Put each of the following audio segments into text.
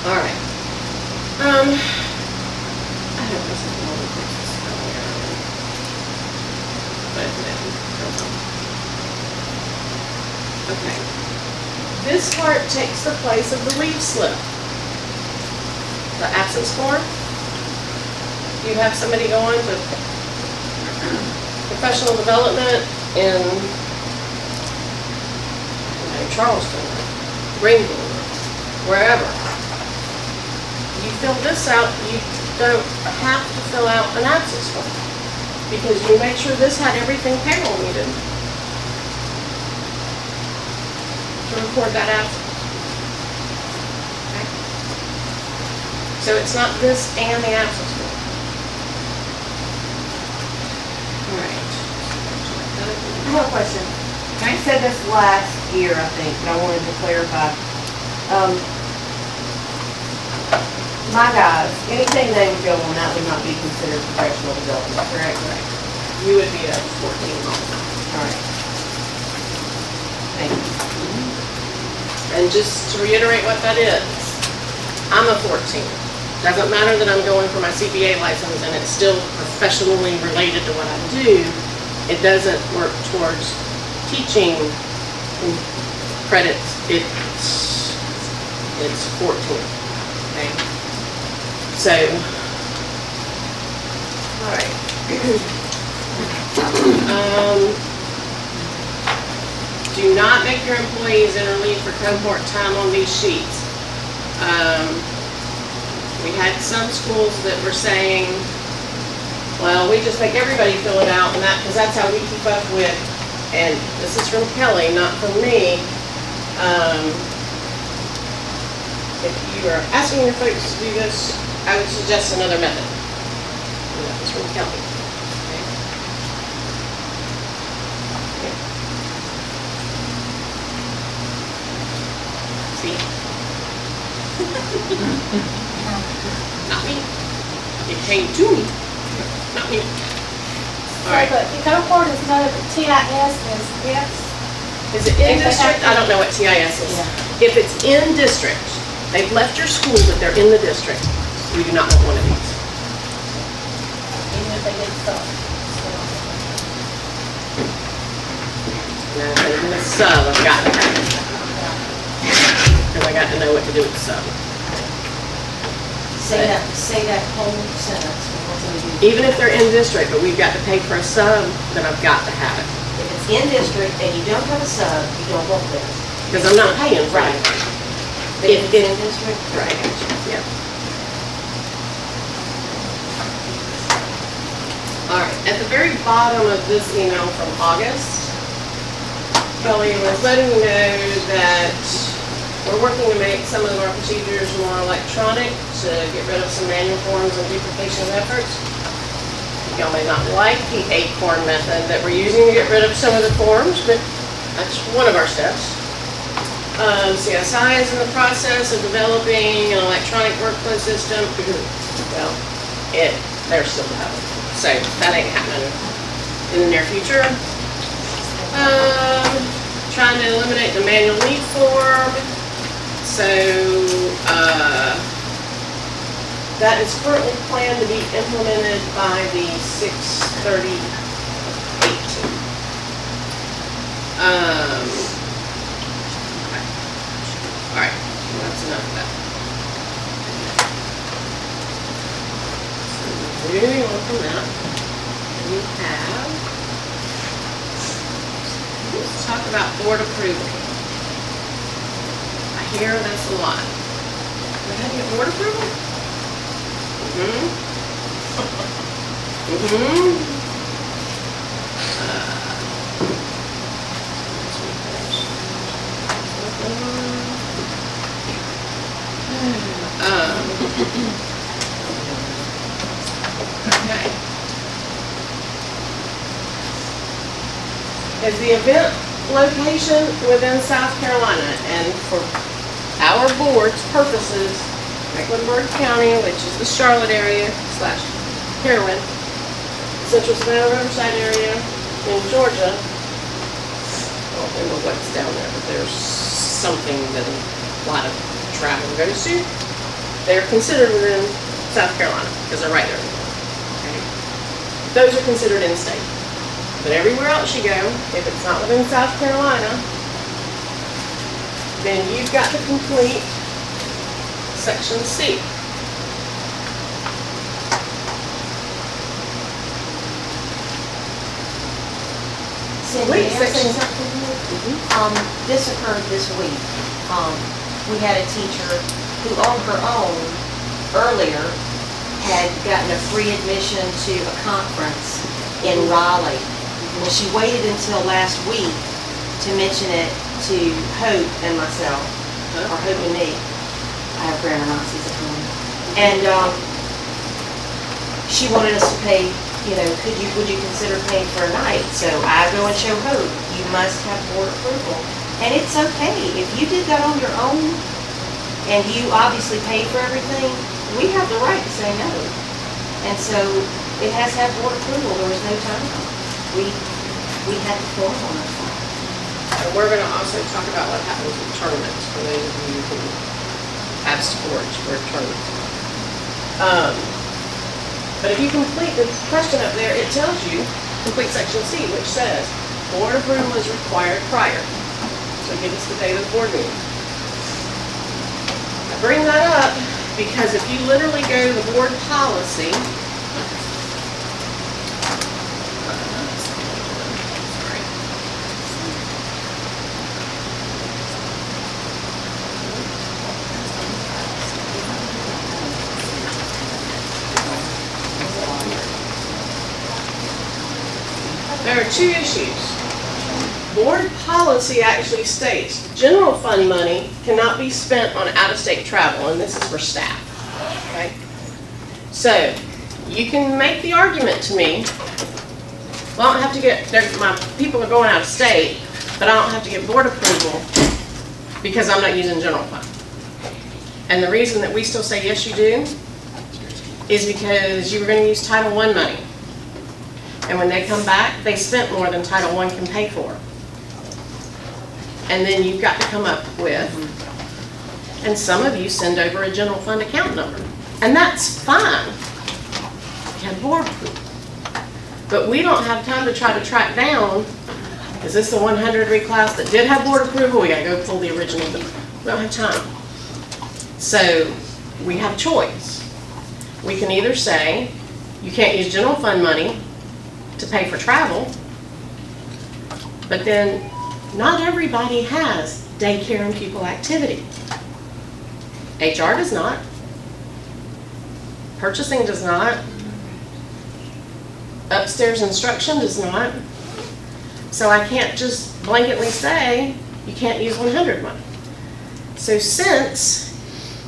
All right. I hope this is more than this earlier. But no. Okay. This part takes the place of the leave slip. The absence form. You have somebody going to professional development in Charleston, Greenville, wherever. You fill this out, you don't have to fill out an absence form because you made sure this had everything payroll needed to record that absence. Okay? So it's not this and the absence form. All right. I have a question. Okay. You said this last year, I think, but I wanted to clarify. My guys, anything they would go on, that would not be considered professional development, correct? Correct. You would be at 14 also. All right. Thank you. And just to reiterate what that is, I'm a 14. Doesn't matter that I'm going for my CPA license and it's still professionally related to what I do. It doesn't work towards teaching credits. It's 14. Okay. So, all right. Do not make your employees enter leave for cohort time on these sheets. We had some schools that were saying, well, we just make everybody fill it out, and that because that's how we keep up with. And this is from Kelly, not from me. If you are asking your folks to do this, I would suggest another method. And that was from Kelly. See? Not me. It came to me. Not me. All right. But the cohort is not, TIS is yes. Is it in district? I don't know what TIS is. Yeah. If it's in district, they've left your school, but they're in the district, we do not want one of these. Even if they get stuck. No, even a sub, I've got to have it. Because I got to know what to do with the sub. Say that whole sentence. Even if they're in district, but we've got to pay for a sub, then I've got to have it. If it's in district and you don't have a sub, you don't want this. Because I'm not paying for Right. it. But if it's in district, Right, yeah. All right, at the very bottom of this email from August, Kelly was letting me know that we're working to make some of our procedures more electronic to get rid of some manual forms and duplication of efforts. Y'all may not like the ACORN method that we're using to get rid of some of the forms, but that's one of our steps. CSI is in the process of developing an electronic workflow system because, well, they're still developing. So that ain't happening in the near future. Trying to eliminate the manual leave form. So that is currently planned to be implemented by the 6/30/18. All right, that's enough of that. So moving on from that, we have, let's talk about board approval. I hear that's a lot. We had to get board approval? Okay. Is the event location within South Carolina, and for our board's purposes, Mecklenburg County, which is the Charlotte area / Heroin, Central Savannah Riverside area in Georgia. I don't remember what's down there, but there's something that a lot of travel goes to. They're considered within South Carolina, because they're right there. Okay? Those are considered in-state. But everywhere else you go, if it's not within South Carolina, then you've got to complete Section C. Cindy, may I say something here? This occurred this week. We had a teacher who on her own earlier had gotten a free admission to a conference in Raleigh. Well, she waited until last week to mention it to Hope and myself, or Hope and me. I have grammar Nazis at home. And she wanted us to pay, would you consider paying for a night? So I go and show Hope, you must have board approval. And it's okay, if you did that on your own, and you obviously paid for everything, we have the right to say no. And so it has to have board approval, there was no time. We had the form on our side. And we're going to also talk about what happens with tournaments, for those of you who have sports or tournaments. But if you complete the question up there, it tells you, complete Section C, which says, board approval is required prior. So give us the date of the board meeting. I bring that up because if you literally go to the board policy, there are two issues. Board policy actually states general fund money cannot be spent on out-of-state travel, and this is for staff. Okay? So you can make the argument to me, well, I don't have to get, my people are going out of state, but I don't have to get board approval because I'm not using general fund. And the reason that we still say yes, you do, is because you were going to use Title I money. And when they come back, they spent more than Title I can pay for. And then you've got to come up with, and some of you send over a general fund account number. And that's fine. You have board approval. But we don't have time to try to track down, is this the 100 reclass that did have board approval? We got to go pull the original. We don't have time. So we have a choice. We can either say, you can't use general fund money to pay for travel, but then not everybody has daycare and pupil activity. HR does not. Purchasing does not. Upstairs instruction does not. So I can't just blanketly say you can't use 100 money. So since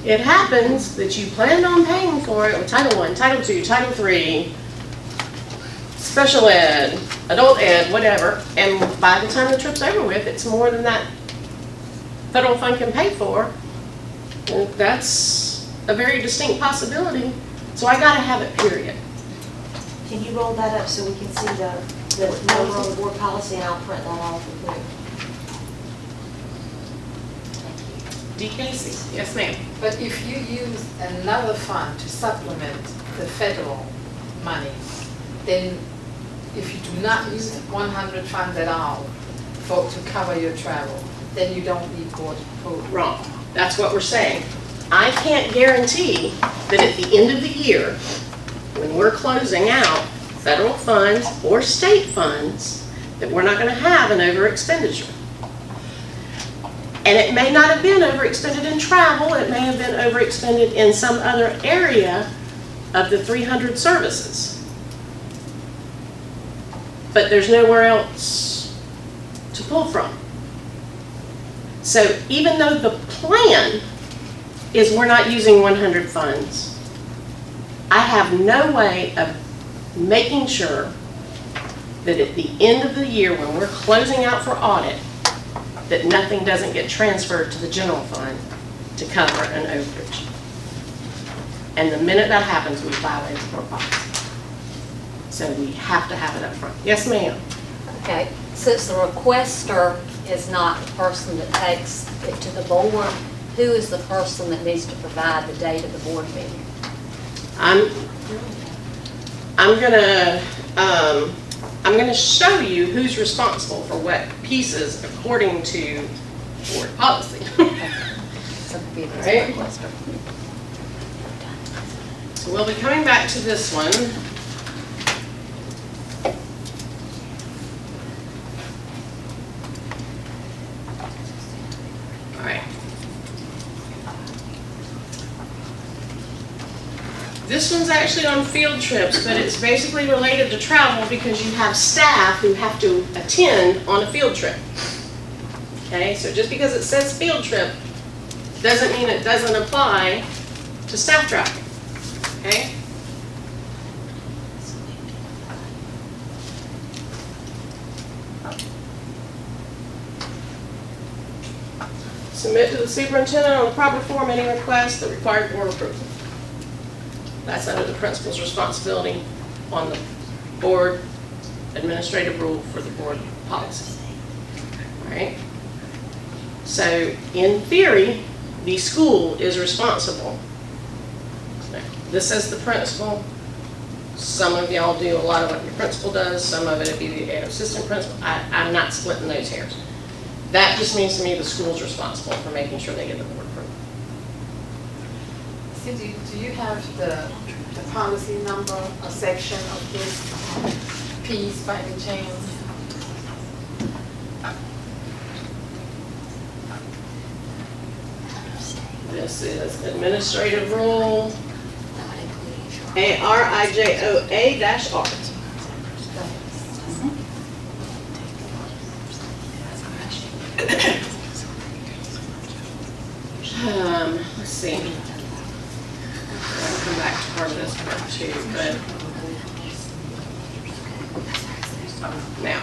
it happens that you planned on paying for it with Title I, Title II, Title III, special ed, adult ed, whatever, and by the time the trip's over with, it's more than that federal fund can pay for, and that's a very distinct possibility. So I gotta have it, period. Can you roll that up so we can see the number on the board policy, and I'll print that off and put it. DKC, yes ma'am. But if you use another fund to supplement the federal money, then if you do not use 100 funds at all to cover your travel, then you don't need board approval. Wrong. That's what we're saying. I can't guarantee that at the end of the year, when we're closing out federal funds or state funds, that we're not going to have an over expenditure. And it may not have been overexpended in travel, it may have been overexpended in some other area of the 300 services. But there's nowhere else to pull from. So even though the plan is we're not using 100 funds, I have no way of making sure that at the end of the year when we're closing out for audit, that nothing doesn't get transferred to the general fund to cover an overage. And the minute that happens, we violate the board policy. So we have to have it up front. Yes, ma'am. Okay, since the requester is not the person that takes it to the board, who is the person that needs to provide the date of the board meeting? I'm gonna show you who's responsible for what pieces according to board policy. So it'd be a Right. request. So we'll be coming back to this one. All right. This one's actually on field trips, but it's basically related to travel because you have staff who have to attend on a field trip. Okay, so just because it says field trip doesn't mean it doesn't apply to staff tracking. Okay? Submit to the superintendent on the proper form any request that required board approval. That's under the principal's responsibility on the board administrative rule for the board policy. All right? So in theory, the school is responsible. This says the principal. Some of y'all do a lot of what your principal does. Some of it would be the assistant principal. I'm not splitting those hairs. That just means to me the school's responsible for making sure they get the board approval. Cindy, do you have the policy number or section of this piece by any chance? This is administrative rule ARIJOA-R. Let's see. I'll come back to part of this part too, but now.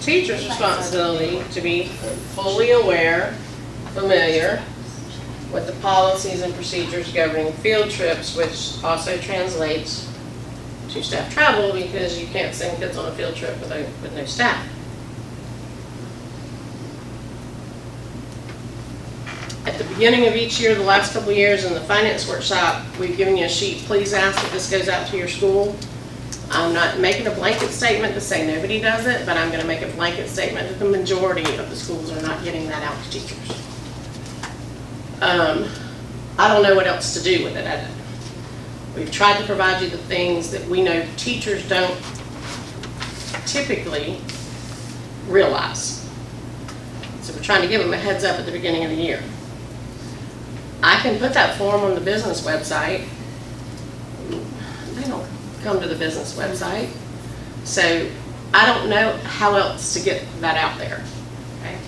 Teacher's responsibility to be fully aware, familiar with the policies and procedures governing field trips, which also translates to staff travel because you can't send kids on a field trip with no staff. At the beginning of each year, the last couple of years in the finance workshop, we've given you a sheet. Please ask that this goes out to your school. I'm not making a blanket statement to say nobody does it, but I'm going to make a blanket statement that the majority of the schools are not getting that out to teachers. I don't know what else to do with it. We've tried to provide you the things that we know teachers don't typically realize. So we're trying to give them a heads up at the beginning of the year. I can put that form on the business website. They don't come to the business website. So I don't know how else to get that out there. Okay?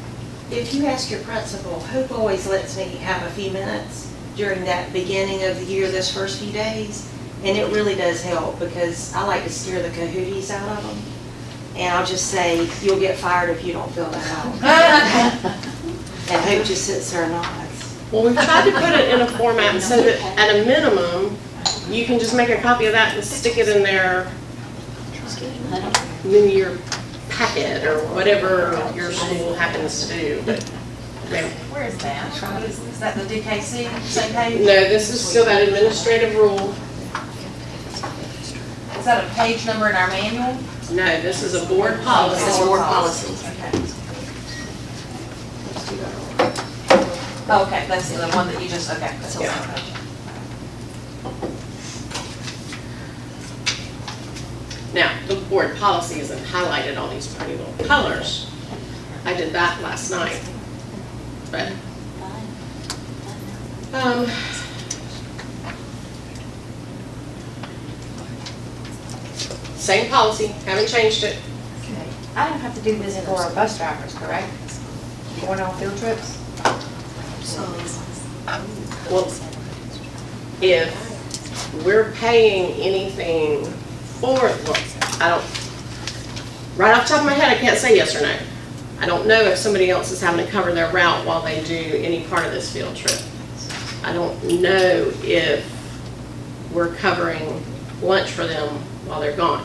If you ask your principal, Hope always lets me have a few minutes during that beginning of the year, those first few days, and it really does help because I like to scare the cahooties out of them. And I'll just say, you'll get fired if you don't fill that out. And Hope just sits there and nods. Well, we've tried to put it in a format so that at a minimum, you can just make a copy of that and stick it in there in your packet or whatever your school happens to do. But, okay. Where is that? Is that the DKC, same page? No, this is still that administrative rule. Is that a page number in our manual? No, this is a board policy. This is board policy. Oh, okay, that's the one that you just, okay. That's Yeah. the page. Now, the board policy isn't highlighted all these pretty little colors. I did that last night. But, same policy, haven't changed it. Okay. I don't have to do this for our bus drivers, correct? Going on field trips? Well, if we're paying anything for it, well, I don't, right off the top of my head, I can't say yes or no. I don't know if somebody else is having to cover their route while they do any part of this field trip. I don't know if we're covering lunch for them while they're gone.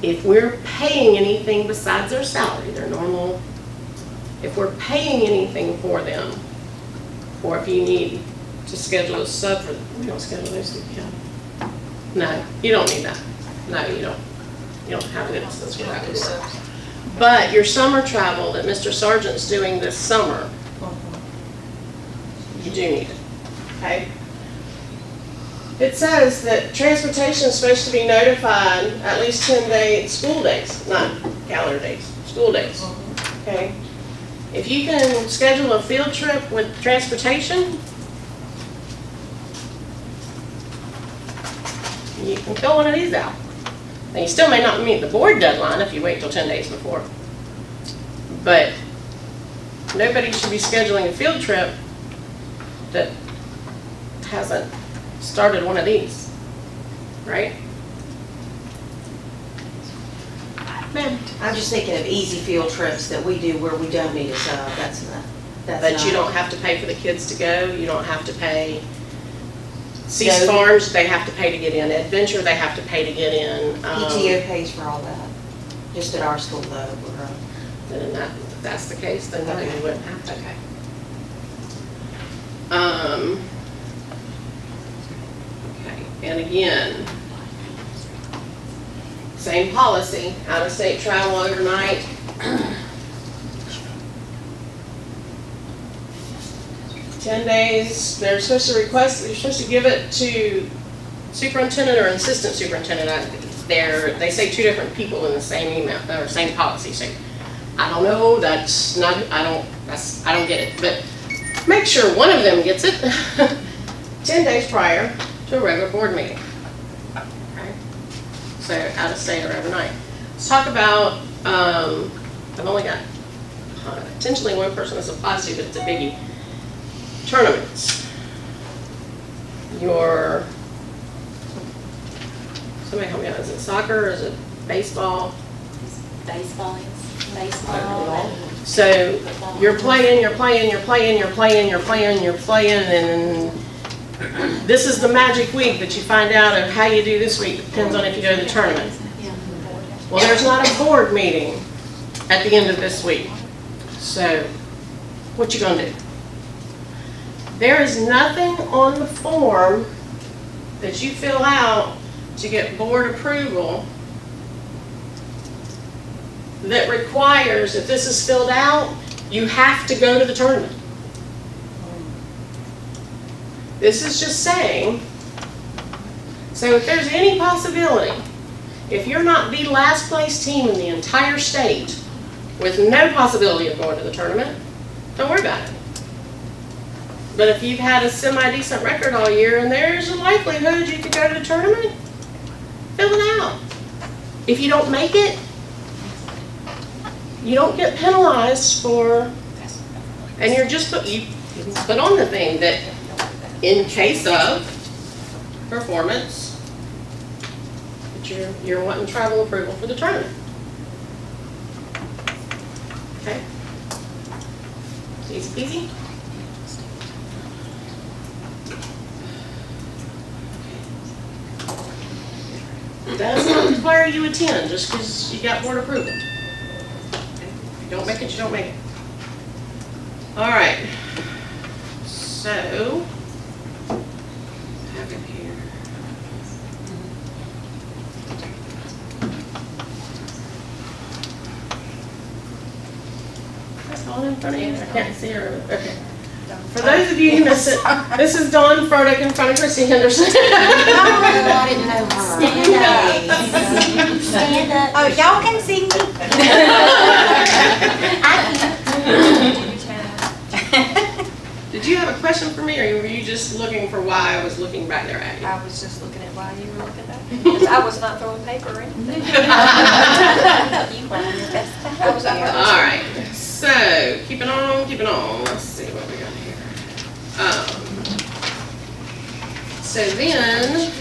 If we're paying anything besides their salary, their normal if we're paying anything for them, or if you need to schedule a sub for them, we don't schedule those through the county. No, you don't need that. No, you don't. You don't have an instance where that would work. But your summer travel that Mr. Sargent's doing this summer, you do need it, okay? It says that transportation is supposed to be notified at least 10 days, school days, not calendar days, school days, okay? If you can schedule a field trip with transportation, you can fill one of these out. Now, you still may not meet the board deadline if you wait till 10 days before. But nobody should be scheduling a field trip that hasn't started one of these, right? Ma'am? I'm just thinking of easy field trips that we do where we don't need a sub, that's But you not- don't have to pay for the kids to go, you don't have to pay. Cease No. Farms, they have to pay to get in. Adventure, they have to pay to get in. PTO pays for all that, just at our school though, Then if that's the case, then no, you Okay. wouldn't have to. Okay. Okay, and again, same policy, out-of-state travel overnight. 10 days, they're supposed to request, they're supposed to give it to superintendent or assistant superintendent. They say two different people in the same email, or same policy, so I don't know, that's not, I don't get it, but make sure one of them gets it 10 days prior to a regular board meeting. Okay? So out of state or overnight. Let's talk about, I've only got potentially one person this applies to, but it's a biggie. Tournaments. Somebody help me out, is it soccer, or is it baseball? Baseball is baseball. So you're playing, and this is the magic week that you find out of how you do this week. Depends on if you go to the tournament. Well, there's not a board meeting at the end of this week. So what you gonna do? There is nothing on the form that you fill out to get board approval that requires, if this is filled out, you have to go to the tournament. This is just saying, so if there's any possibility, if you're not the last place team in the entire state with no possibility of going to the tournament, don't worry about it. But if you've had a semi-decent record all year and there's a likelihood you could go to the tournament, fill it out. If you don't make it, you don't get penalized for, and you're just you put on the thing that in case of performance, that you're wanting travel approval for the tournament. Okay? Easy peasy. Does not require you attend just because you got board approval. If you don't make it, you don't make it. All right. So, I have it here. That's all in front of you? I can't see her. Okay. For those of you who missed it, this is Dawn Furtick in front of Chrissy Henderson. I didn't know her. Stand up. Oh, y'all can see me? Did you have a question for me, or were you just looking for why I was looking back there at you? I was just looking at why you were looking at me, because I was not throwing paper or anything. You were on your best I was up there. All right, so keeping on. Let's see what we got here. So then,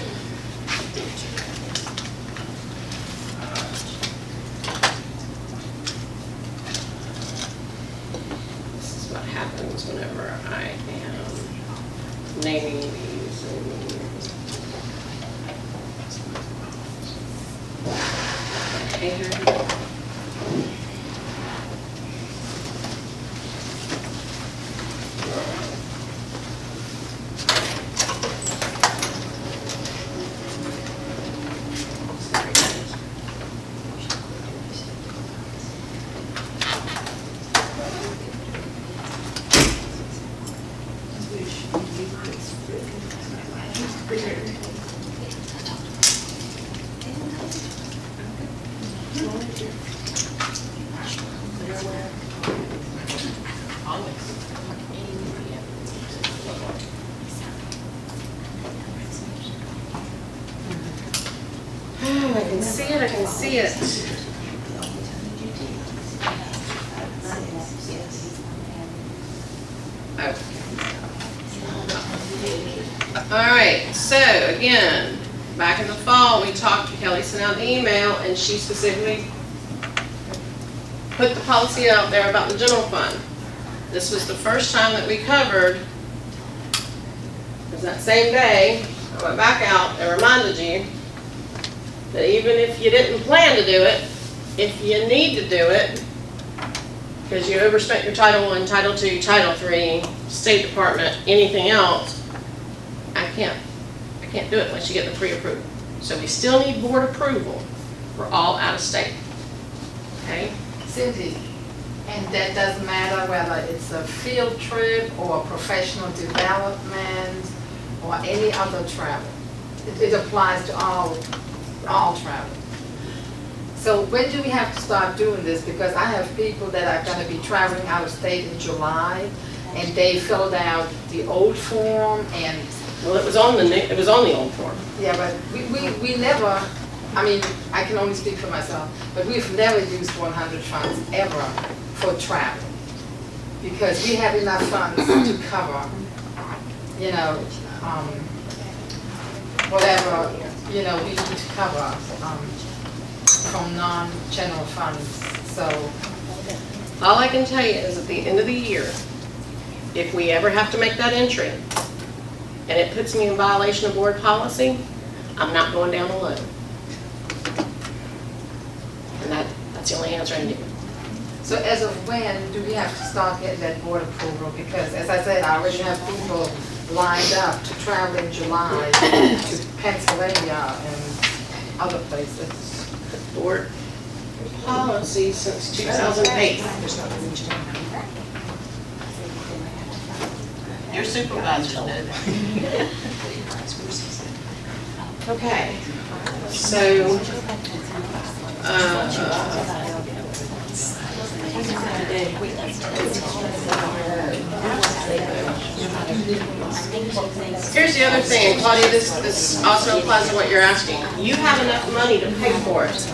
this is what happens whenever I am naming these. I can see it, I can see it. All right, so again, back in the fall, we talked, Kelly sent out an email, and she specifically put the policy out there about the general fund. This was the first time that we covered, because that same day, I went back out and reminded you that even if you didn't plan to do it, if you need to do it, because you overspent your Title I, Title II, Title III, State Department, anything else, I can't do it unless you get the pre-approval. So we still need board approval for all out of state. Okay? Cindy, and that doesn't matter whether it's a field trip or professional development or any other travel. It applies to all travel. So when do we have to start doing this? Because I have people that are going to be traveling out of state in July, and they filled out the old form and. Well, it was on the old form. Yeah, but we never, I mean, I can only speak for myself, but we've never used 100 funds ever for travel. Because we have enough funds to cover, you know, whatever, you know, we need to cover from non-general funds, so. All I can tell you is at the end of the year, if we ever have to make that entry, and it puts me in violation of board policy, I'm not going down the loan. And that's the only answer I can give you. So as of when do we have to start getting that board approval? Because as I said, I already have people lined up to travel in July to Pennsylvania and other places. Board policy since 2008. Your supervisors did. Okay, so, here's the other thing, Claudia, this also applies to what you're asking. You have enough money to pay for it.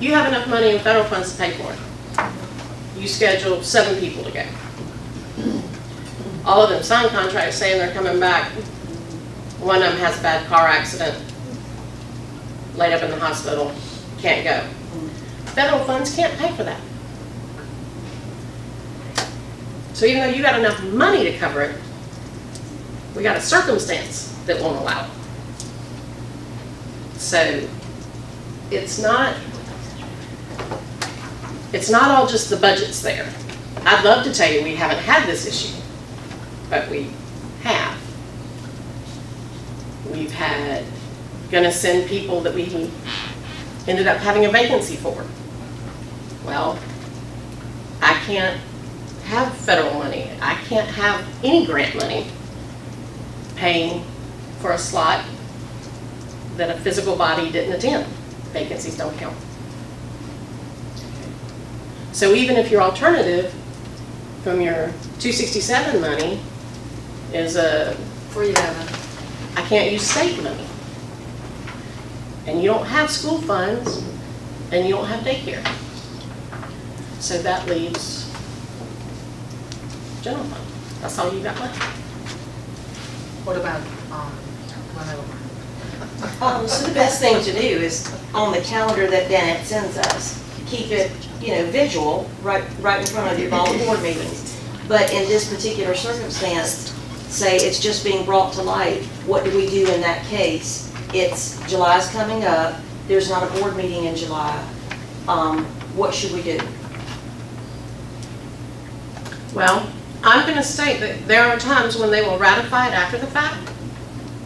You have enough money in federal funds to pay for it. You scheduled 7 people to go. All of them signed contracts saying they're coming back. One of them has a bad car accident, laid up in the hospital, can't go. Federal funds can't pay for that. So even though you got enough money to cover it, we got a circumstance that won't allow it. So it's not all just the budget's there. I'd love to tell you we haven't had this issue, but we have. We've had, gonna send people that we ended up having a vacancy for. Well, I can't have federal money. I can't have any grant money paying for a slot that a physical body didn't attend. Vacancies don't count. So even if your alternative from your 267 money is a 311. I can't use state money, and you don't have school funds, and you don't have daycare. So that leaves general fund. That's all you got left. What about, whatever? So the best thing to do is on the calendar that Danette sends us, keep it, visual, right in front of you, all the board meetings. But in this particular circumstance, say it's just being brought to light, what do we do in that case? It's, July's coming up, there's not a board meeting in July. What should we do? Well, I'm going to state that there are times when they will ratify it after the fact,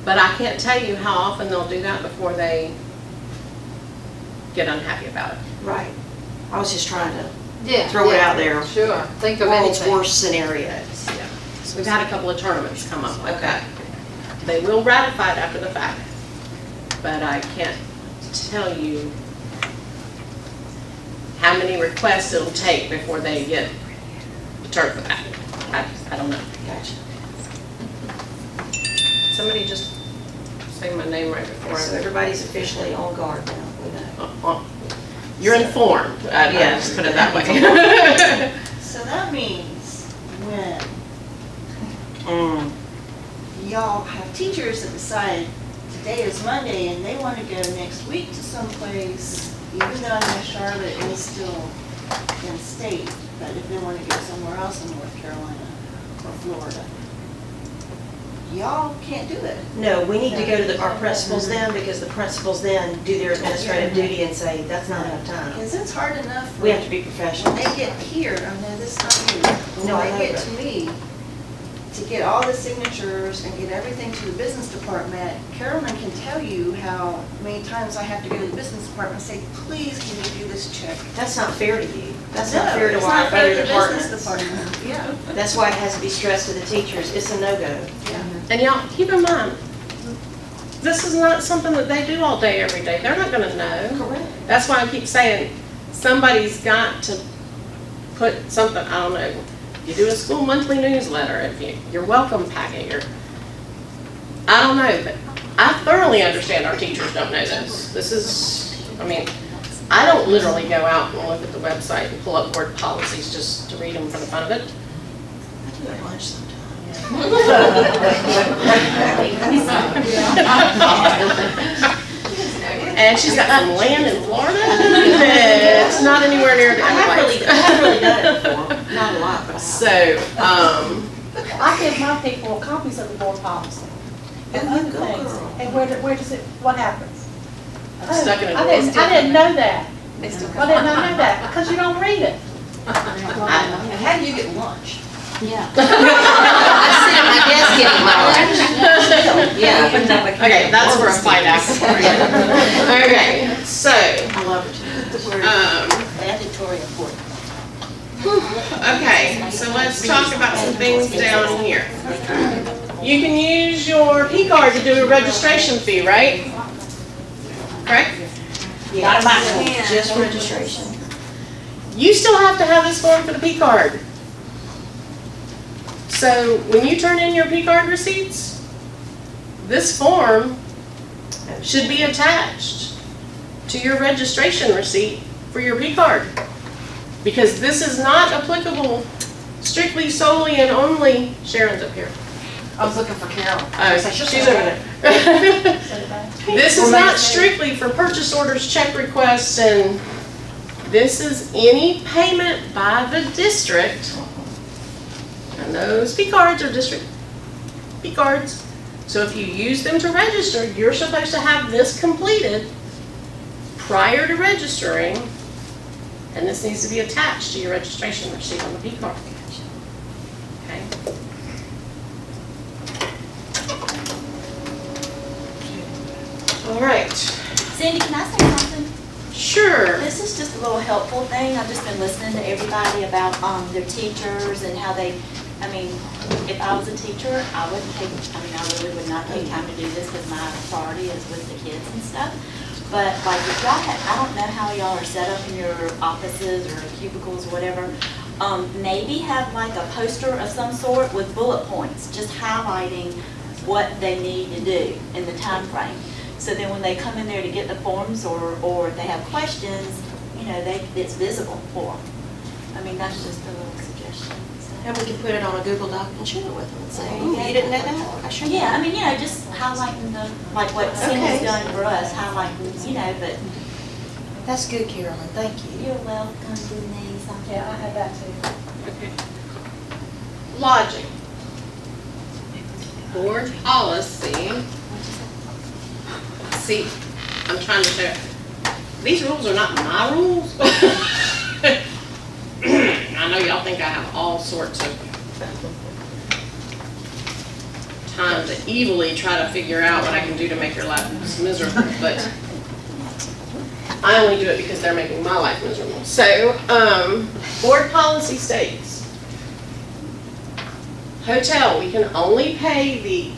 but I can't tell you how often they'll do that before they get unhappy about it. Right. I was just trying to Yeah. Throw it yeah, out there. Sure, think of World's anything. worst scenarios. So we've had a couple of tournaments come up like that. They will ratify it after the fact, but I can't tell you how many requests it'll take before they get returned for that. I don't know. Gotcha. Somebody just say my name right before So I. everybody's officially on guard now, we know. You're informed. I Yeah. just put it that way. So that means when Mm. y'all have teachers that decide today is Monday and they want to go next week to someplace, even though I know Charlotte is still in state, but if they want to go somewhere else in North Carolina or Florida, y'all can't do it. No, we need to go to our principals then, because the principals then do their administrative duty and say, that's not enough time. Because it's hard enough for We have to be when professional. they get here, I know this is not you, No, I when know they get that. to me, to get all the signatures and get everything to the business department, Carolyn can tell you how many times I have to go to the business department and say, please, can you do this check? That's not fair to you. That's No, not fair to it's our not fair other to the business departments. department. Yeah. That's why it has to be stressed to the teachers. It's a no-go. And y'all, keep in mind, this is not something that they do all day, every day. They're not gonna know. Correct. That's why I keep saying, somebody's got to put something, I don't know, you do a school monthly newsletter, if your welcome packet, I don't know, but I thoroughly understand our teachers don't know this. This is, I mean, I don't literally go out and look at the website and pull up board policies just to read them for the fun of it. I do at lunch sometimes. And she's got some land in Florida that's not anywhere near the I have really done it before. Not a lot, but I have. So, I give my people copies of the board policy and Oh, you other go, things. girl. And where does it, what happens? I'm stuck in a I didn't know that. I did not know that, because you don't read it. And how do you get lunch? Yeah. I sit at my desk getting my lunch. Yeah. okay, that's for a fight after. Okay, so, I love it. The word mandatory important. okay, so let's talk about some things down here. You can use your P card to do a registration fee, right? Correct? Yeah. Just registration. You still have to have this form for the P card. So when you turn in your P card receipts, this form should be attached to your registration receipt for your P card. Because this is not applicable strictly, solely, and only, Sharon's up here. I was looking for Carol. Oh, she's over there. This is not strictly for purchase orders, check requests, and this is any payment by the district. And those P cards are district P cards. So if you use them to register, you're supposed to have this completed prior to registering, and this needs to be attached to your registration receipt on the P card. Okay? All right. Sandy, can I say something? Sure. This is just a little helpful thing. I've just been listening to everybody about their teachers and how they, I mean, if I was a teacher, I wouldn't take, I mean, I really would not take time to do this because my authority is with the kids and stuff. But like if y'all have, I don't know how y'all are set up in your offices or cubicles or whatever. Maybe have like a poster of some sort with bullet points, just highlighting what they need to do in the time frame. So then when they come in there to get the forms or if they have questions, you know, it's visible for them. I mean, that's just a little suggestion. So. And we can put it on a Google Doc and share it with them and say, ooh, you didn't know that? I sure did. Yeah, I mean, you know, just highlighting the, like what Cindy's Okay. done for us, highlighting, you know, but That's good, Carolyn, thank you. you're welcome, Denise. Yeah, I had that too. Okay. Lodging. Board policy. See, I'm trying to show, these rules are not my rules. I know y'all think I have all sorts of time to evilly try to figure out what I can do to make your lives miserable, but I only do it because they're making my life miserable. So, board policy states, hotel, we can only pay the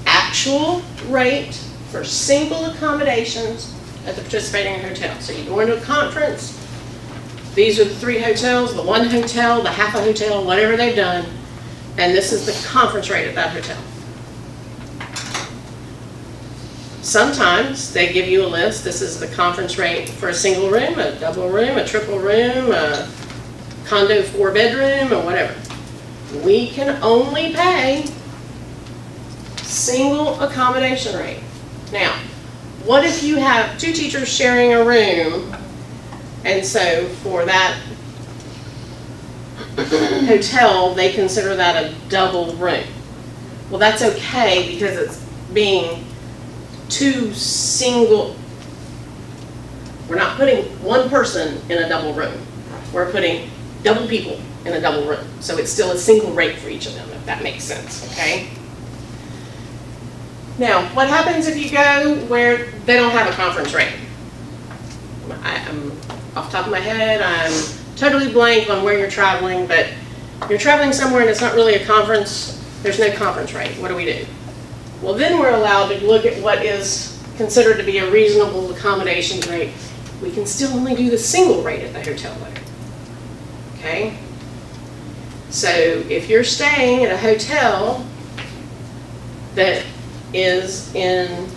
actual rate for single accommodations at the participating hotel. So you go into a conference, these are the 3 hotels, the 1 hotel, the half a hotel, whatever they've done, and this is the conference rate at that hotel. Sometimes they give you a list, this is the conference rate for a single room, a double room, a triple room, a condo 4-bedroom, or whatever. We can only pay single accommodation rate. Now, what if you have 2 teachers sharing a room, and so for that hotel, they consider that a double room? Well, that's okay because it's being 2 single, we're not putting 1 person in a double room. We're putting double people in a double room. So it's still a single rate for each of them, if that makes sense, okay? Now, what happens if you go where they don't have a conference rate? I'm off the top of my head, I'm totally blank on where you're traveling, but you're traveling somewhere and it's not really a conference, there's no conference rate. What do? Well, then we're allowed to look at what is considered to be a reasonable accommodations rate. We can still only do the single rate at the hotel though. Okay? So if you're staying at a hotel that is in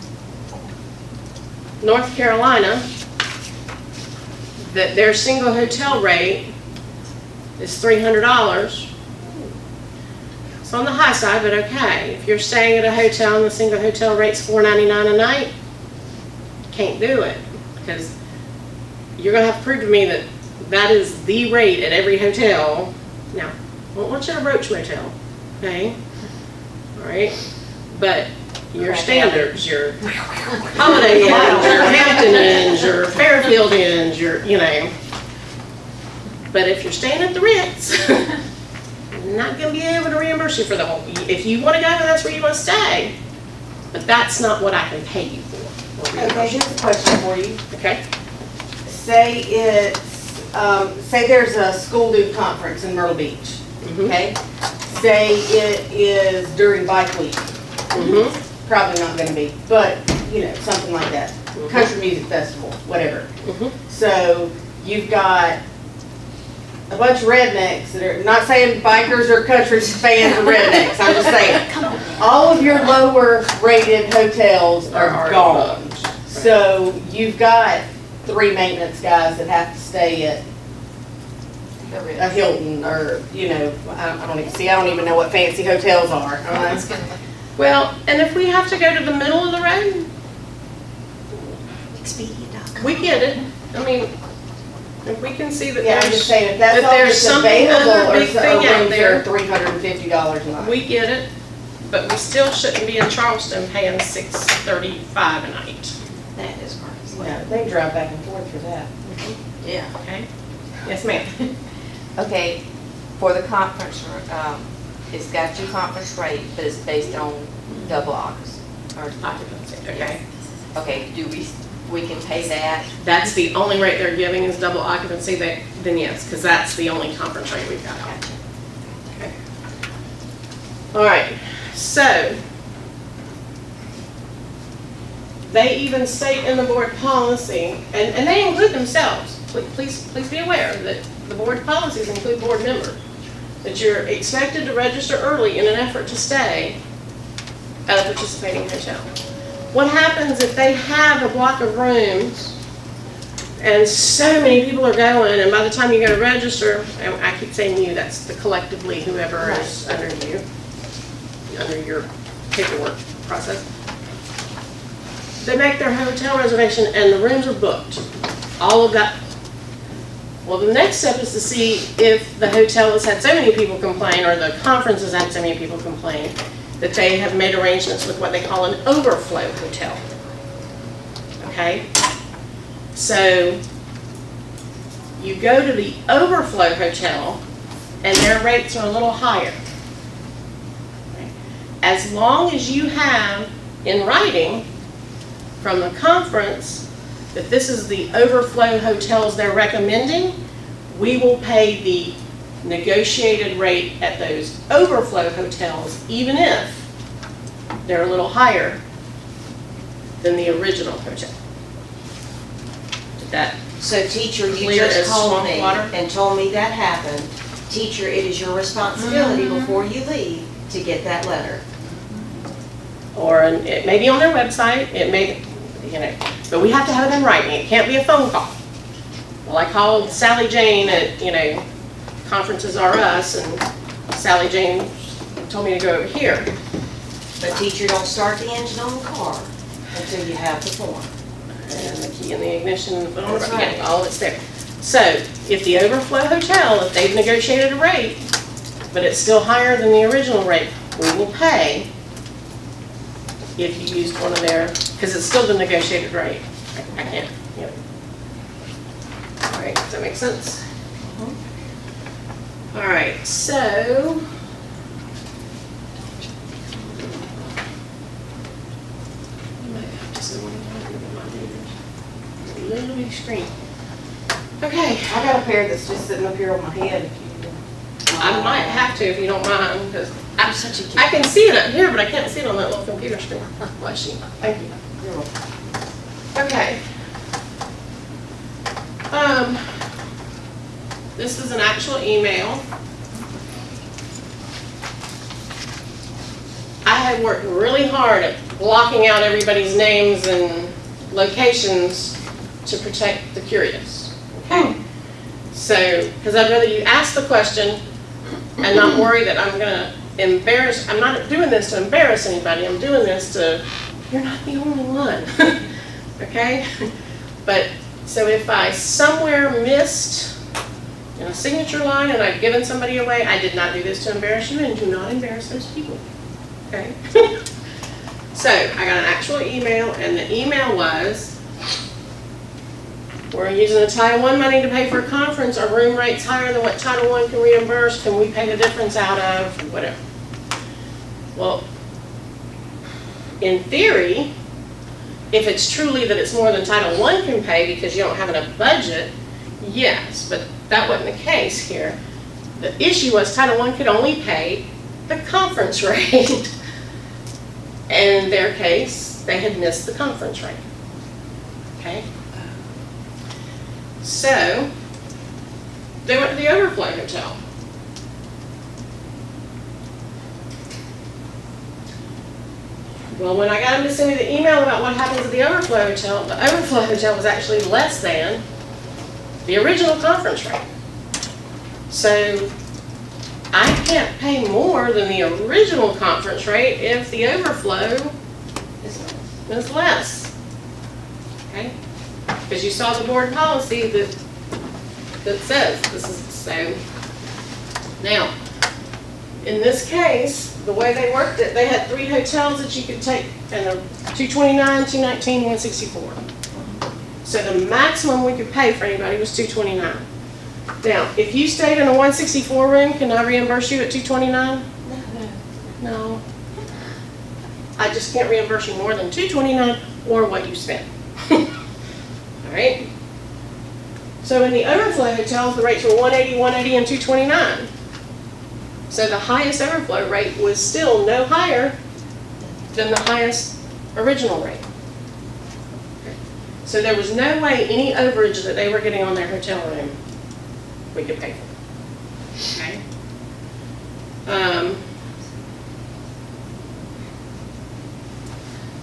North Carolina, that their single hotel rate is $300. It's on the high side, but okay. If you're staying at a hotel and the single hotel rate's $4.99 a night, can't do it because you're going to have to prove to me that that is the rate at every hotel. Now, well, what's your Roach Motel? Okay, all right, but your standards, your Holiday Inns, your Hampton Inns, your Fairfield Inns, your, you know. But if you're staying at the Ritz, I'm not going to be able to reimburse you for the whole. If you want to go, that's where you want to stay. But that's not what I can pay you for. Okay, here's a question for you. Okay. Say it's, say there's a school dude conference in Myrtle Beach, okay? Say it is during bike week. Probably not gonna be, but, you know, something like that. Country music festival, whatever. So you've got a bunch of rednecks that are, not saying bikers or country fans are rednecks, I'm just saying. All of your lower rated hotels are gone. So you've got 3 maintenance guys that have to stay at a Hilton or, you know, I don't even know what fancy hotels are. Well, and if we have to go to the middle of the road, we get it. I mean, if we can see that Yeah, I'm just saying, if that that's all there's that's something available, other or big thing out there, $350 a night. we get it, but we still shouldn't be in Charleston paying $635 a night. That is crazy. Yeah, they drive back and forth for that. Yeah. Okay? Yes, ma'am. Okay, for the conference, it's got your conference rate, but it's based on double occupancy. Occupancy, okay. Okay, we can pay that? That's the only rate they're giving is double occupancy, then yes, because that's the only conference rate we've got out. Okay. All right, so they even state in the board policy, and they include themselves. Please be aware that the board policies include board members, that you're expected to register early in an effort to stay at a participating hotel. What happens if they have a block of rooms and so many people are going, and by the time you go to register, and I keep saying you, that's the collectively whoever is under you, under your paperwork process, they make their hotel reservation and the rooms are booked. All of that. Well, the next step is to see if the hotel has had so many people complain, or the conference has had so many people complain, that they have made arrangements with what they call an overflow hotel. Okay? So you go to the overflow hotel and their rates are a little higher. As long as you have in writing from the conference that this is the overflow hotels they're recommending, we will pay the negotiated rate at those overflow hotels, even if they're a little higher than the original hotel. Did that? So teacher, you Clear just as called swamp me water? and told me that happened. Teacher, it is your responsibility before you leave to get that letter. Or it may be on their website, it may, but we have to have it in writing. It can't be a phone call. Well, I called Sally Jane at, Conferences R Us, and Sally Jane told me to go over here. But teacher, don't start the engine on the car until you have the form. And the key and the ignition, and the phone, That's yeah, right. all that's there. So, if the overflow hotel, if they've negotiated a rate, but it's still higher than the original rate, we will pay if you used one of their, because it's still the negotiated rate. I can't, All right, does that make sense? All right, so. Little big screen. Okay, I got a pair that's just sitting up here on my head. I might have to if you don't mind, because I'm such a I can see it up here, but I can't see it on that little computer screen. Bless you. Thank you. Okay. This is an actual email. I had worked really hard at blocking out everybody's names and locations to protect the curious. Okay? So, because I'd rather you ask the question and not worry that I'm gonna embarrass, I'm not doing this to embarrass anybody, I'm doing this to, you're not the only one. Okay? But, so if I somewhere missed in a signature line and I've given somebody away, I did not do this to embarrass you, and do not embarrass those people. Okay? So, I got an actual email, and the email was, we're using the Title I money to pay for a conference. Our room rate's higher than what Title I can reimburse. Can we pay the difference out of whatever? Well, in theory, if it's truly that it's more than Title I can pay because you don't have enough budget, yes, but that wasn't the case here. The issue was Title I could only pay the conference rate. And in their case, they had missed the conference rate. Okay? So, they went to the overflow hotel. Well, when I got them to send me the email about what happens at the overflow hotel was actually less than the original conference rate. So, I can't pay more than the original conference rate if the overflow is less. Okay? Because you saw the board policy that says this is so. Now, in this case, the way they worked it, they had 3 hotels that you could take, and 229, 219, 164. So the maximum we could pay for anybody was 229. Now, if you stayed in a 164 room, can I reimburse you at 229? No. I just can't reimburse you more than 229 or what you spent. All right? So in the overflow hotels, the rates were 180, 180, and 229. So the highest overflow rate was still no higher than the highest original rate. So there was no way any overage that they were getting on their hotel room we could pay for. Okay?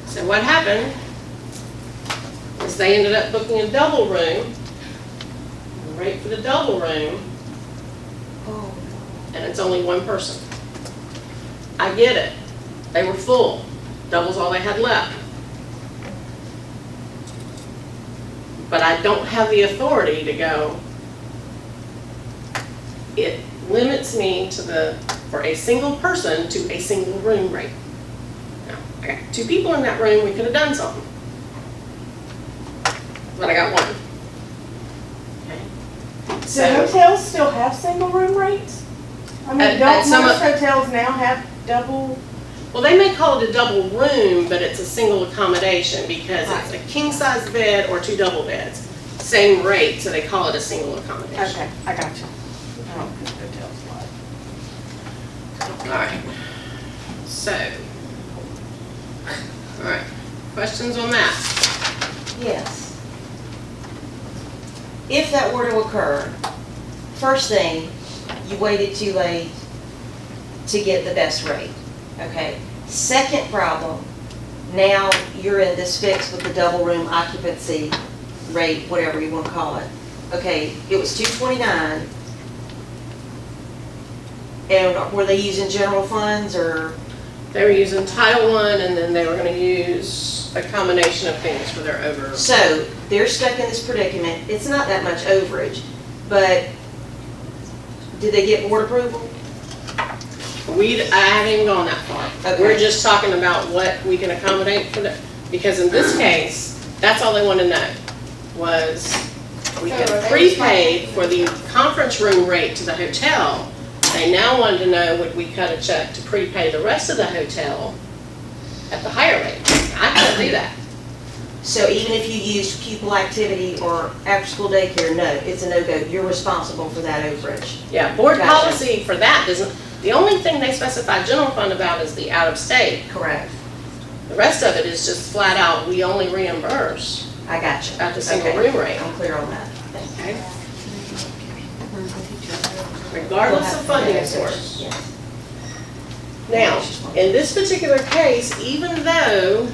So what happened is they ended up booking a double room. The rate for the double room, and it's only one person. I get it. They were full. Double's all they had left. But I don't have the authority to go. It limits me to for a single person to a single room rate. Now, I got 2 people in that room, we could have done something. But I got 1. Okay. Do hotels still have single room rates? I mean, At don't some most of- hotels now have double? Well, they may call it a double room, but it's a single accommodation because it's a king-size bed or 2 double beds. Same rate, so they call it a single accommodation. Okay, I got you. I don't think hotels like. All right. So, all right, questions on that? Yes. If that were to occur, first thing, you waited too late to get the best rate, okay? Second problem, now you're in this fix with the double room occupancy rate, whatever you want to call it. Okay, it was $229. And were they using general funds or? They were using Title I, and then they were gonna use a combination of things for their over. So, they're stuck in this predicament. It's not that much overage, but did they get board approval? I haven't even gone that far. Okay. We're just talking about what we can accommodate for the, because in this case, that's all they want to know, was we So had are they prepaid for the conference room rate to the hotel. They now wanted to know, would we cut a check to prepay the rest of the hotel at the higher rate? I can't do that. So even if you used pupil activity or after-school daycare, no, it's a no-go. You're responsible for that overage. Yeah, board Gotcha. policy for that doesn't, the only thing they specify general fund about is the out-of-state. Correct. The rest of it is just flat out, we only reimburse I got you. at the single Okay. room rate. I'm clear on that. Okay. Regardless of funding source. Yes. Now, in this particular case, even though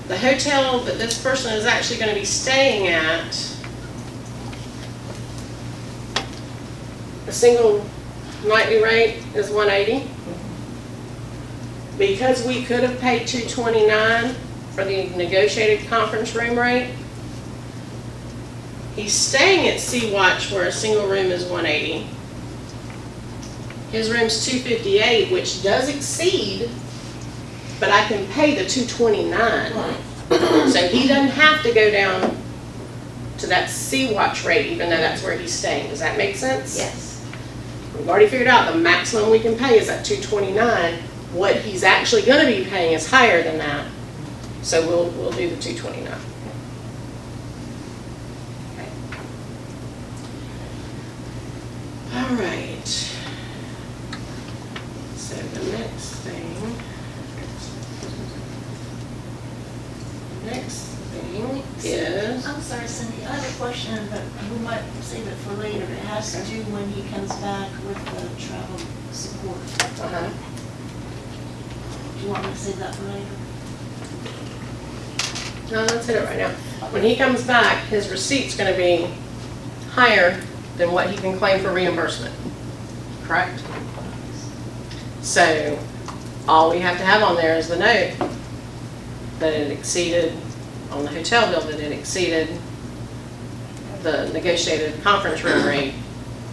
the hotel that this person is actually going to be staying at, the single nightly rate is $180, because we could have paid $229 for the negotiated conference room rate, he's staying at Sea Watch where a single room is $180. His room's $258, which does exceed, but I can pay the $229. So he doesn't have to go down to that Sea Watch rate, even though that's where he's staying. Does that make sense? Yes. We've already figured out the maximum we can pay is at $229. What he's actually going to be paying is higher than that. So we'll do the $229. Okay. All right. So the next thing is, I'm sorry, Cindy, I have a question, but we might save it for later. It has to do when he comes back with the travel support. Do you want me to save that for later? no, let's hit it right now. When he comes back, his receipt's going to be higher than what he can claim for reimbursement, correct? So all we have to have on there is the note that it exceeded, on the hotel bill, that it exceeded the negotiated conference room rate,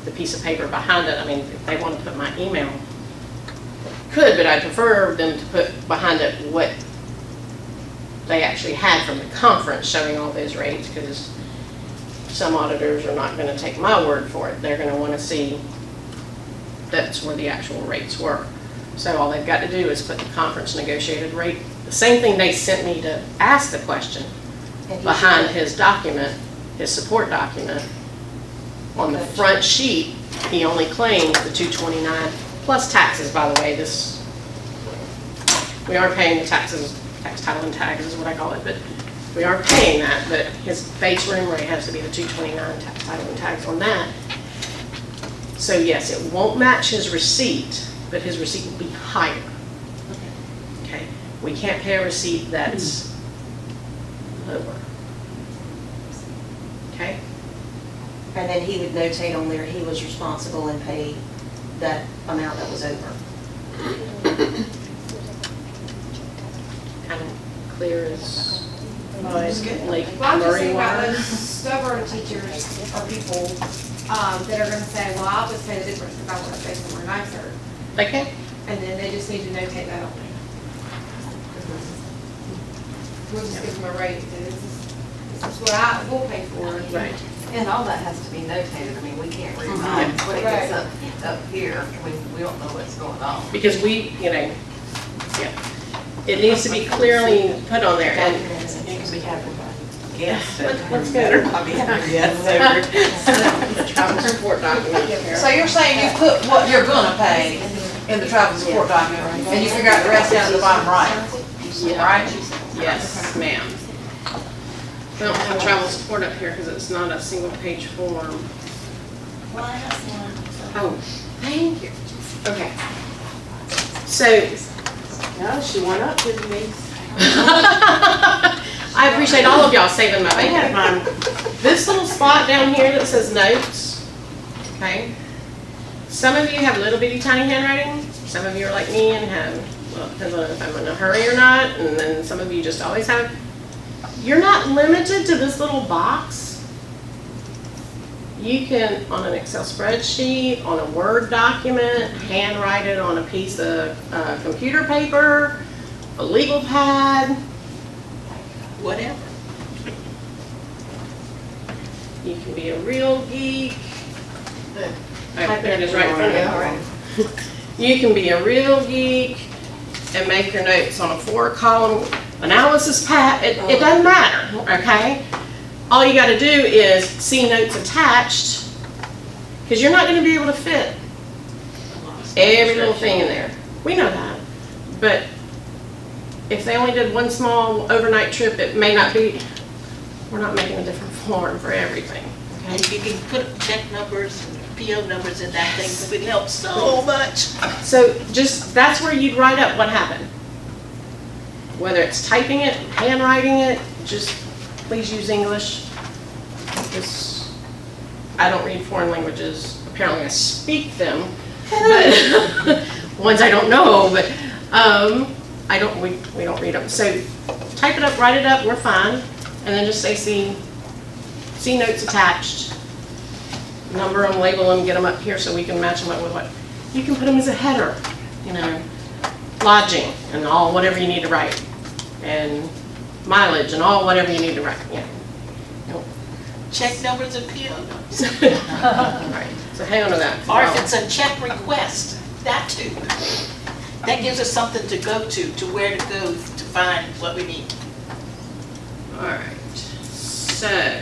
the piece of paper behind it. I mean, if they want to put my email, could, but I prefer them to put behind it what they actually had from the conference showing all those rates, because some auditors are not going to take my word for it. They're going to want to see that's where the actual rates were. So all they've got to do is put the conference negotiated rate, the same thing they sent me to ask the question, behind his document, his support document. On the front sheet, he only claims the $229 plus taxes, by the way. We are paying the taxes, tax title and tags is what I call it, but we are paying that, but his base room rate has to be the $229 tax title and tags on that. So yes, it won't match his receipt, but his receipt will be higher. Okay, we can't pay a receipt that's lower. Okay? And then he would notate on there, he was responsible and paid that amount that was over. Kind of clear as Lake Well, I'm just Murray thinking about water. those stubborn teachers or people that are gonna say, well, I'll just pay the difference if I want to stay somewhere nicer. Okay? And then they just need to notate that on there. We'll just give them a rate, that this is what we'll pay for. Right. And all that has to be notated, I mean, we can't rewrite what it gets up here, we don't know what's going on. Because we, yeah. It needs to be clearly put on there, and It can be happening by guess. let's go. Travel support document. So you're saying you put what you're gonna pay in the travel support document, and you figure out the rest down at the bottom right, right? Yes, ma'am. We don't have travel support up here because it's not a single page form. Well, I have one. Oh, thank you. Okay. So, No, she went up, didn't we? I appreciate all of y'all saving my I had bacon. mine. This little spot down here that says notes, okay? Some of you have little bitty tiny handwriting. Some of you are like me and have, well, it depends on if I'm in a hurry or not. And then some of you just always have. You're not limited to this little box. You can, on an Excel spreadsheet, on a Word document, handwrite it on a piece of computer paper, a legal pad, Whatever. you can be a real geek. Oh, there it is right in front of you. You can be a real geek and make your notes on a 4-column analysis pad. It doesn't matter, okay? All you gotta do is see notes attached, because you're not gonna be able to fit every little thing in there. We know that. But if they only did one small overnight trip, it may not be, we're not making a different form for everything, okay? And you can put check numbers and PO numbers in that thing, it would help so much. So just, that's where you'd write up what happened. Whether it's typing it, handwriting it, just please use English. Because I don't read foreign languages. Apparently I speak them, but ones I don't know, but we don't read them. So type it up, write it up, we're fine. And then just say see notes attached. Number them, label them, get them up here so we can match them up with what. You can put them as a header, you know, lodging and all, whatever you need to write. And mileage and all, whatever you need to write, yeah. Check numbers and PO numbers. Right, so hang on to that. Or if it's a check request, that too. That gives us something to go to where to go to find what we need. All right, so.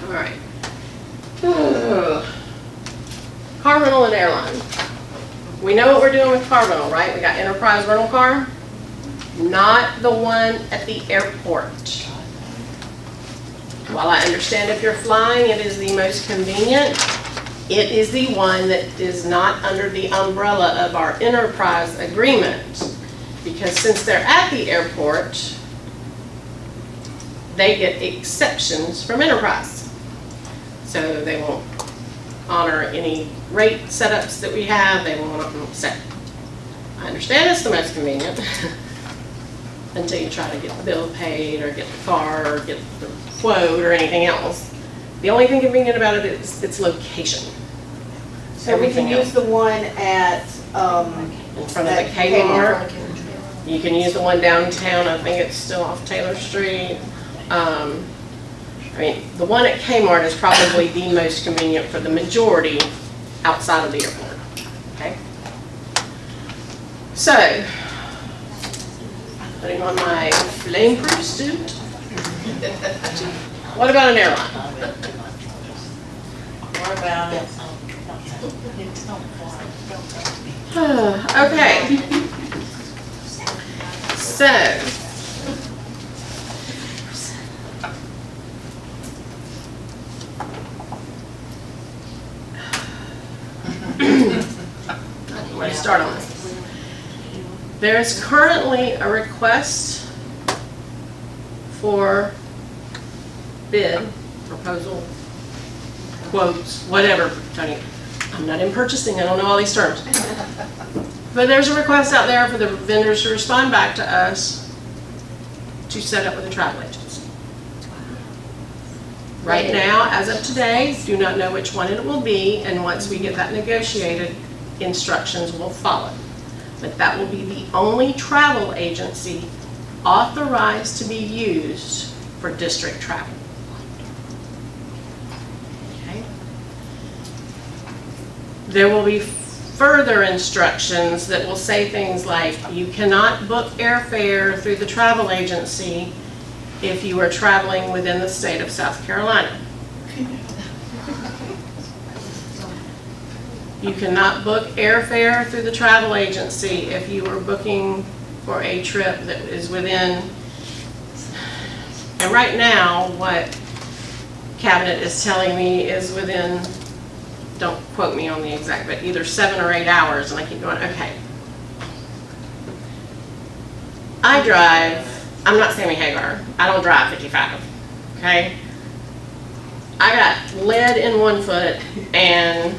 All right. Car rental and airline. We know what we're doing with car rental, right? We got enterprise rental car, not the one at the airport. While I understand if you're flying, it is the most convenient. It is the one that is not under the umbrella of our enterprise agreement. Because since they're at the airport, they get exceptions from enterprise. So they won't honor any rate setups that we have, they won't set. I understand it's the most convenient until you try to get the bill paid or get the car or get the quote or anything else. The only thing convenient about it is its location. So we can use the one at, in front of the Kmart. You can use the one downtown, I think it's still off Taylor Street. I mean, the one at Kmart is probably the most convenient for the majority outside of the airport, okay? So, putting on my flame-proof suit. What about an airline? What about it? Okay. So, where to start on this? There is currently a request for bid, proposal, quotes, whatever, Tony. I'm not in purchasing, I don't know all these terms. But there's a request out there for the vendors to respond back to us to set up with a travel agency. Right now, as of today, do not know which one it will be, and once we get that negotiated, instructions will follow. But that will be the only travel agency authorized to be used for district travel. Okay. There will be further instructions that will say things like, you cannot book airfare through the travel agency if you are traveling within the state of South Carolina. You cannot book airfare through the travel agency if you are booking for a trip that is within, and right now, what Cabinet is telling me is within, don't quote me on the exact, but either 7 or 8 hours, and I keep going, okay. I drive, I'm not Sammy Hagar, I don't drive 55, okay? I got lead in one foot and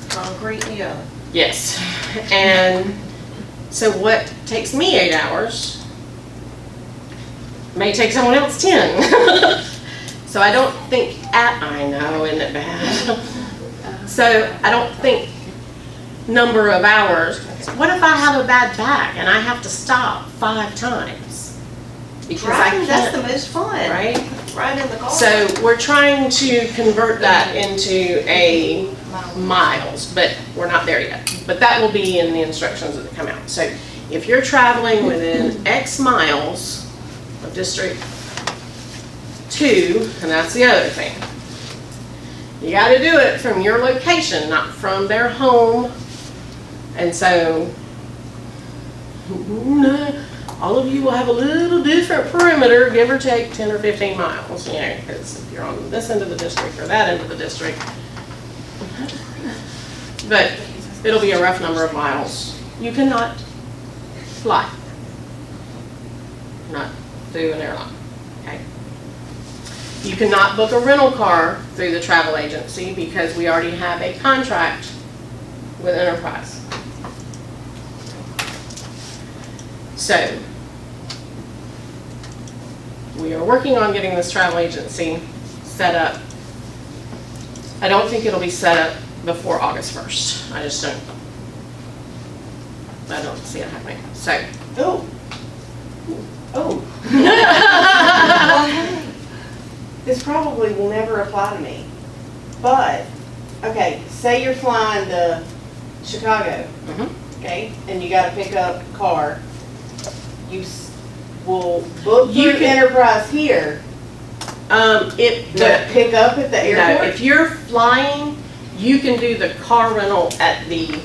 Concrete in the other. yes, and so what takes me 8 hours may take someone else 10. So I don't think, I know, isn't it bad? So I don't think number of hours. What if I have a bad back and I have to stop 5 times? Because I Driving, that's the can't, most fun. right? Right in the car. So we're trying to convert that into a miles, but we're not there yet. But that will be in the instructions that come out. So if you're traveling within X miles of District 2, and that's the other thing, you got to do it from your location, not from their home. And so all of you will have a little different perimeter, give or take 10 or 15 miles, you know, because if you're on this end of the district or that end of the district. But it'll be a rough number of miles. You cannot fly, not through an airline, okay? You cannot book a rental car through the travel agency because we already have a contract with Enterprise. So, we are working on getting this travel agency set up. I don't think it'll be set up before August 1st. I just don't see it happening. So, This probably will never apply to me, but, okay, say you're flying to Chicago, okay, and you gotta pick up a car. You will book You your can- Enterprise here, but pick up at the No, airport? if you're flying, you can do the car rental at the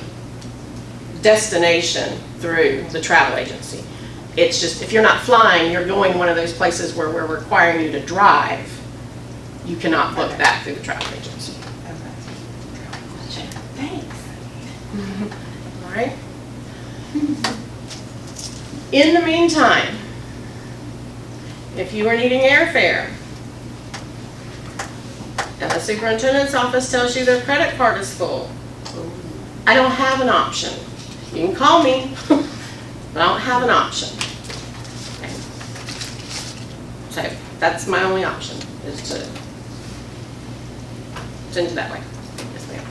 destination through the travel agency. It's just, if you're not flying, you're going one of those places where we're requiring you to drive, you cannot book that through the travel agency. Thanks. All right? In the meantime, if you are needing airfare, and the superintendent's office tells you their credit card is full, I don't have an option. You can call me, but I don't have an option. Okay. So that's my only option, is to send it that way. Yes, ma'am.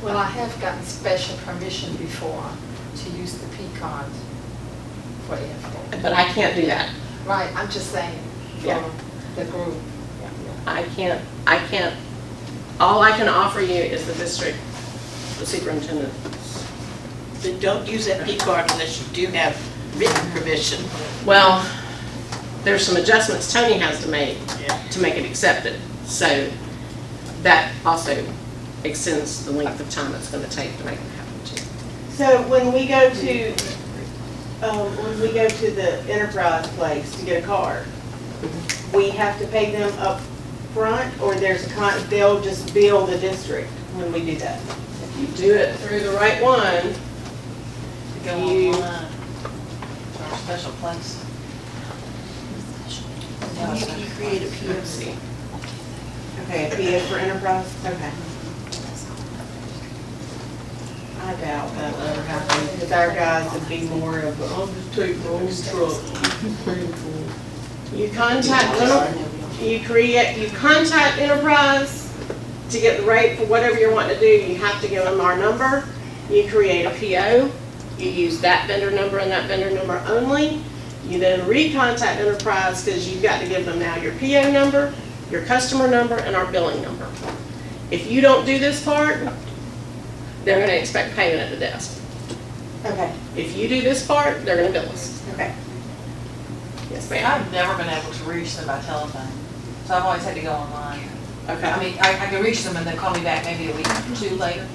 Well, I have gotten special permission before to use the P card for airport. But I can't do that. Right, I'm just saying, Yeah. for the group. I can't, all I can offer you is the district, the superintendent. Then don't use that P card unless you do have written permission. Well, there's some adjustments Tony has to make it accepted. So that also extends the length of time it's going to take to make it happen too. So when we go to the Enterprise place to get a car, we have to pay them up front, or they'll just bill the district when we do that? If you do it through the right one, Go You- online. Our special place. You create a let's POC. see. Okay, a PO for Enterprise? Okay. I doubt that will ever happen, because our guys would be more of, I'll just take my own truck. You contact you contact Enterprise to get the rate for whatever you're wanting to do. You have to give them our number. You create a PO. You use that vendor number and that vendor number only. You then recontact Enterprise because you've got to give them now your PO number, your customer number, and our billing number. If you don't do this part, they're going to expect payment at the desk. Okay, If you do this part, they're going to bill us. okay. Yes, ma'am. I've never been able to reach them by telephone, so I've always had to go online. I Okay. mean, I can reach them and they'll call me back maybe a week or two later.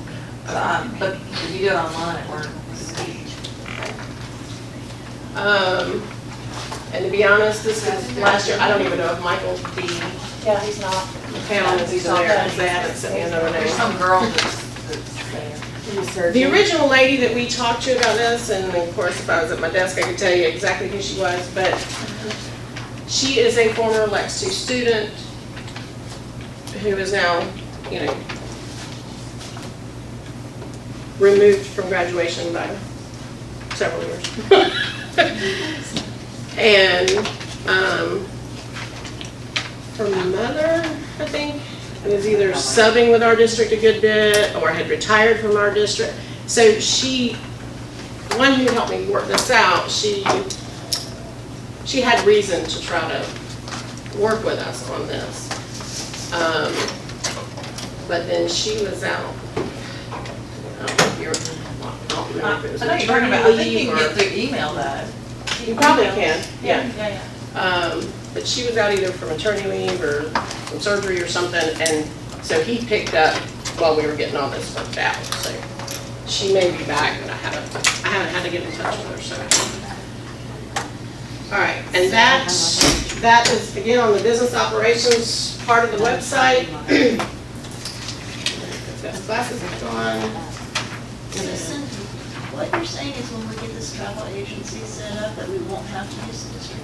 But if you do it online, it works. And to be honest, this is last year, I don't even know if Michael B. Yeah, he's not. Town is even there, because they haven't sent me another There's name. some girl that's there. The original lady that we talked to about this, and of course, if I was at my desk, I could tell you exactly who she was, but she is a former Lex2 student who is now, you know, removed from graduation by several years. And her mother, I think, was either subbing with our district a good bit or had retired from our district. So she, one who helped me work this out, she had reason to try to work with us on this. But then she was out. I don't know if you're, I don't remember if it was I know you're talking about, I think you can get through email though. You probably can, yeah. Yeah. But she was out either for maternity leave or some surgery or something, and so he picked up while we were getting all this worked out. So she may be back, but I haven't had to get in touch with her, so. All right, and that is, again, on the business operations part of the website. Glasses are gone. Susan, what you're saying is when we get this travel agency set up, that we won't have to use the district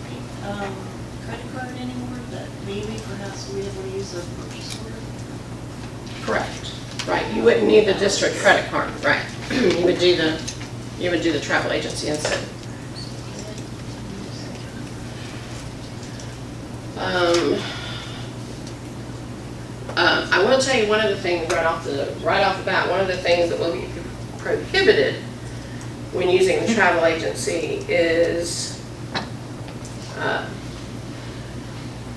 credit card anymore, that maybe perhaps we'll be able to use a purchase order? Correct. Right, you wouldn't need the district credit card, right. You would do the travel agency instead. I will tell you one of the things right off the bat, one of the things that will be prohibited when using the travel agency is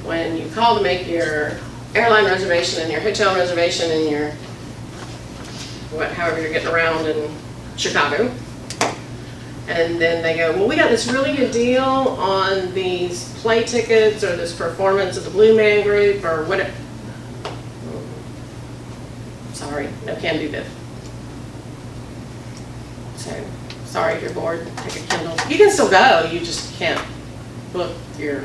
when you call to make your airline reservation and your hotel reservation and your however you're getting around in Chicago. And then they go, well, we got this really good deal on these play tickets or this performance of the Blue Man Group or whatever. Sorry, no can do that. So, sorry if you're bored, take a Kindle. You can still go, you just can't book your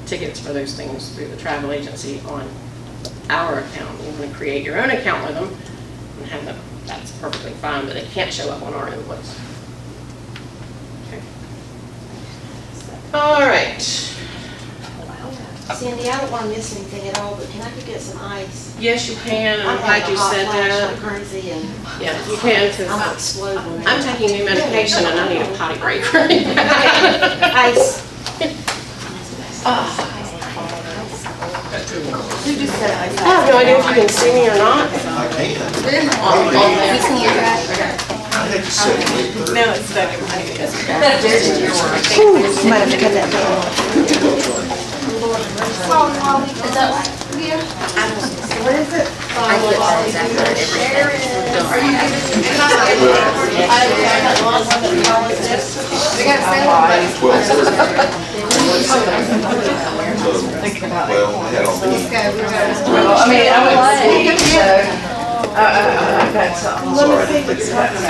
tickets for those things through the travel agency on our account. You want to create your own account with them and have them, that's perfectly fine, but it can't show up on our invoice. Okay. All right. Cindy, I don't want to miss anything at all, but can I go get some ice? Yes, you can, and I'm I'm glad having you a hot said flash that. like crazy and Yeah, you can, I'm because exploding. I'm taking new medication and I need a potty break right now. Ice. Who just said I have no idea if you can see me or not. I can. I hate to say it. No, it's stuck in my head. Might have to cut that down. What is it? Well, I had on me. Well, I mean, I would like, so, I've got something. Sorry, I didn't think it happened.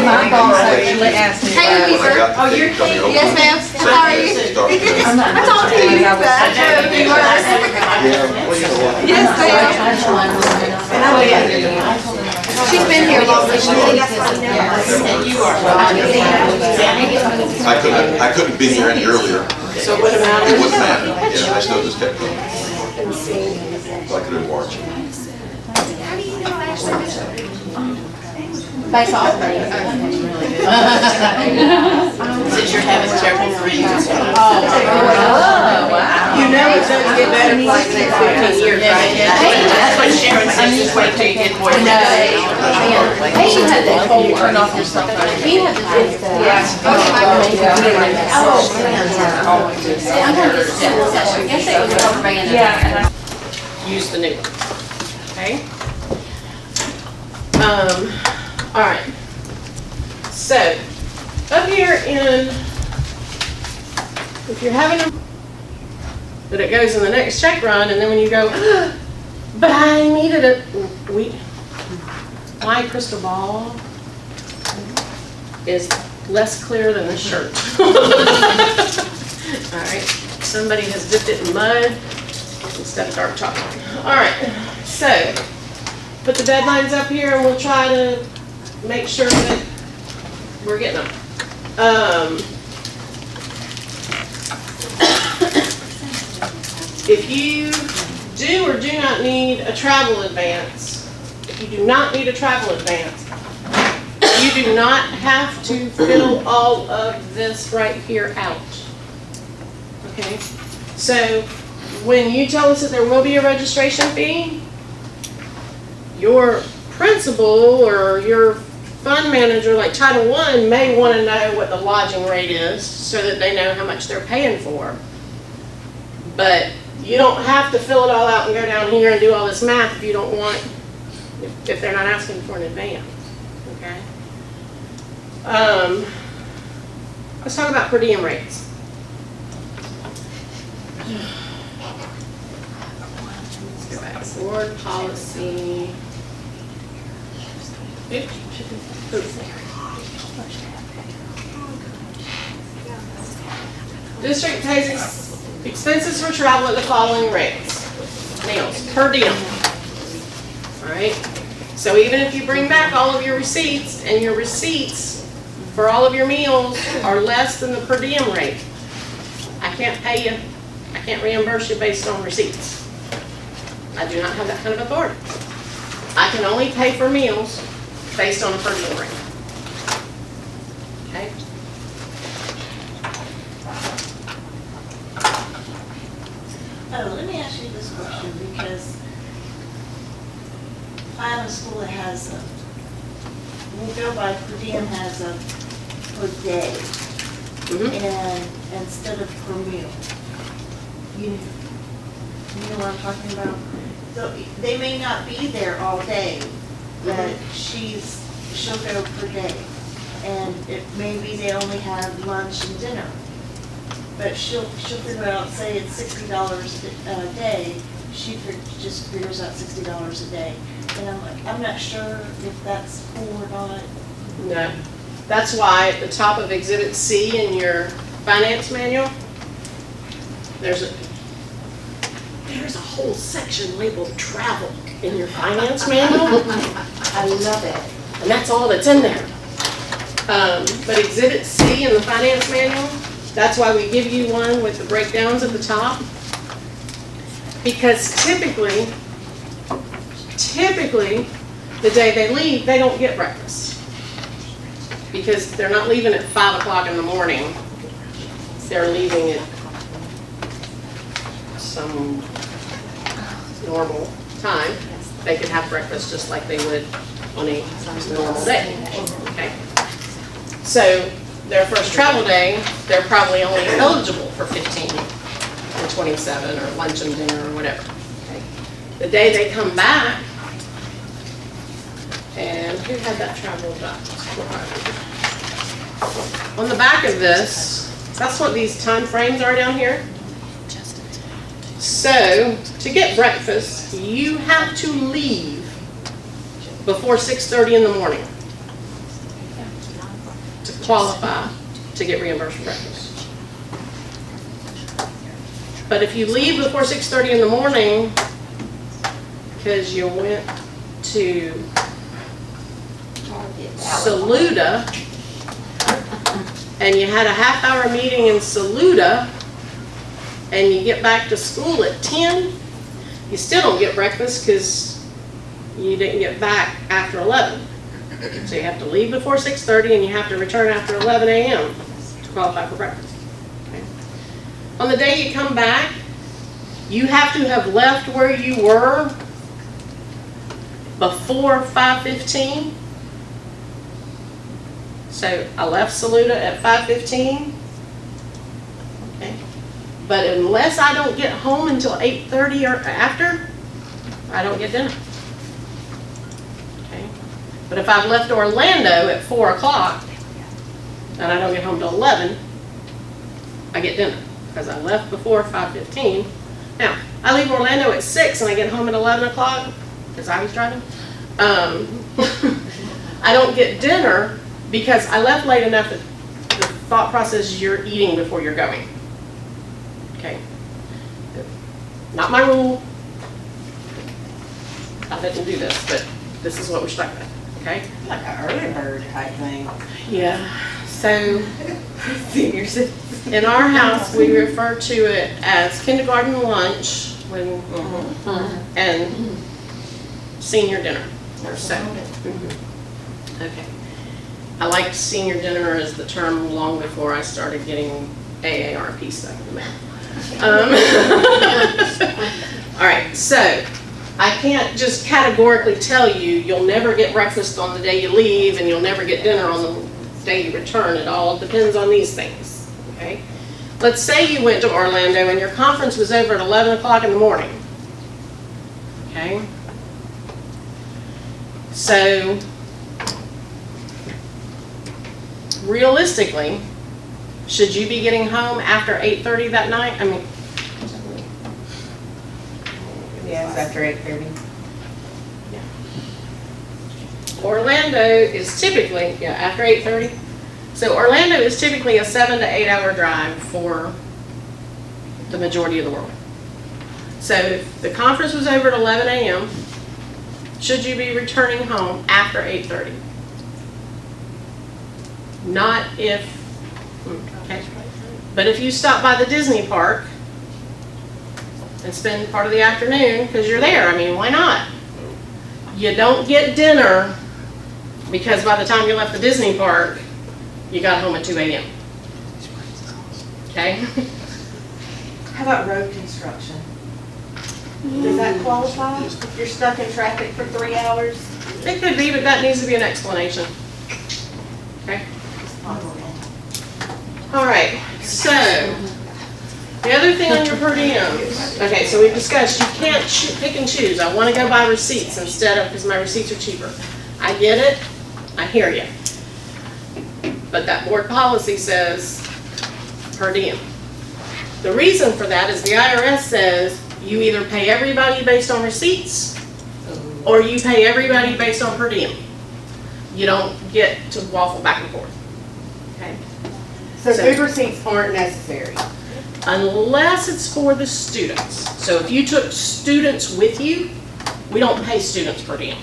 My boss actually asked me. Hey, Lisa. Oh, you're kidding? Yes, ma'am. How are you? I talked to you back. You were. Yes, ma'am. She's been here longer than me. And you are. I couldn't be here any earlier. So what about It it? wouldn't matter. Yeah, I still just kept going. Like I could watch. How do you know I actually missed it? Based off of me. Since you're having several friends. You know it doesn't get better for like the next 15 years, right? That's what Sharon says, just wait till you get more. He had that whole turn off your cell phone. He had to do that. Use the new one, okay? All right. So, up here if you're having a, but it goes in the next check run, and then when you go, but I needed a, my crystal ball is less clear than the shirt. All right, somebody has dipped it in mud instead of dark chocolate. All right, so put the deadlines up here, and we'll try to make sure that we're getting them. If you do or do not need a travel advance, if you do not need a travel advance, you do not have to fill all of this right here out. Okay? So when you tell us that there will be a registration fee, your principal or your fund manager, like Title I, may want to know what the lodging rate is so that they know how much they're paying for. But you don't have to fill it all out and go down here and do all this math if you don't want, if they're not asking for an advance, okay? Let's talk about per diem rates. Let's go back. Board policy. District pays expenses for travel at the following rates. Meals, per diem. All right? So even if you bring back all of your receipts, and your receipts for all of your meals are less than the per diem rate, I can't pay you, I can't reimburse you based on receipts. I do not have that kind of authority. I can only pay for meals based on a per diem rate. Okay? Oh, let me ask you this question, because I have a school that has a, we'll go by per diem has a per day, and instead of per meal. You know what I'm talking about? So they may not be there all day, but she'll go per day. And it maybe they only have lunch and dinner. But she'll figure out, say it's $60 a day, just figures out $60 a day. And I'm like, I'm not sure if that's cool or not. No. That's why at the top of Exhibit C in your finance manual, there's a whole section labeled travel in your finance manual. I love it. And that's all that's in there. But Exhibit C in the finance manual, that's why we give you one with the breakdowns at the top. Because typically, the day they leave, they don't get breakfast. Because they're not leaving at 5 o'clock in the morning. They're leaving at some normal time. They can have breakfast just like they would on a normal day. Okay? So their first travel day, they're probably only eligible for 15 or 27 or lunch and dinner or whatever. Okay? The day they come back, and who had that travel doc? On the back of this, that's what these time frames are down here. So, to get breakfast, you have to leave before 6:30 in the morning to qualify to get reimbursed for breakfast. But if you leave before 6:30 in the morning because you went to Saluda and you had a half-hour meeting in Saluda and you get back to school at 10, you still don't get breakfast because you didn't get back after 11. So you have to leave before 6:30 and you have to return after 11 a.m. to qualify for breakfast. Okay. On the day you come back, you have to have left where you were before 5:15. So I left Saluda at 5:15. Okay. But unless I don't get home until 8:30 or after, I don't get dinner. Okay. But if I've left Orlando at 4 o'clock and I don't get home till 11, I get dinner because I left before 5:15. Now, I leave Orlando at 6 and I get home at 11 o'clock because I was driving. I don't get dinner because I left late enough that the thought process is you're eating before you're going. Okay. Not my rule. I didn't do this, but this is what we're stuck with. Okay. Like an early bird type thing. Yeah. So Senior citizen. in our house, we refer to it as kindergarten lunch when and senior dinner. So, okay. I liked senior dinner as the term long before I started getting AARP stuff in the mail. All right, so I can't just categorically tell you you'll never get breakfast on the day you leave and you'll never get dinner on the day you return. It all depends on these things, okay? Let's say you went to Orlando and your conference was over at 11 o'clock in the morning, okay? So, realistically, should you be getting home after 8:30 that night? I mean, Yes, after 8:30. Orlando is typically, after 8:30. So Orlando is typically a 7 to 8 hour drive for the majority of the world. So if the conference was over at 11 a.m., should you be returning home after 8:30? Not if, okay. But if you stop by the Disney park and spend part of the afternoon, because you're there, I mean, why not? You don't get dinner because by the time you left the Disney park, you got home at 2 a.m. Okay? How about road construction? Does that qualify? If you're stuck in traffic for 3 hours? It could be, but that needs to be an explanation. Okay? All right, so the other thing on your per diems, okay, so we've discussed you can't pick and choose. I want to go by receipts instead of, because my receipts are cheaper. I get it, I hear you. But that board policy says per diem. The reason for that is the IRS says you either pay everybody based on receipts or you pay everybody based on per diem. You don't get to waffle back and forth. Okay? So food receipts aren't necessary. Unless it's for the students. So if you took students with you, we don't pay students per diem.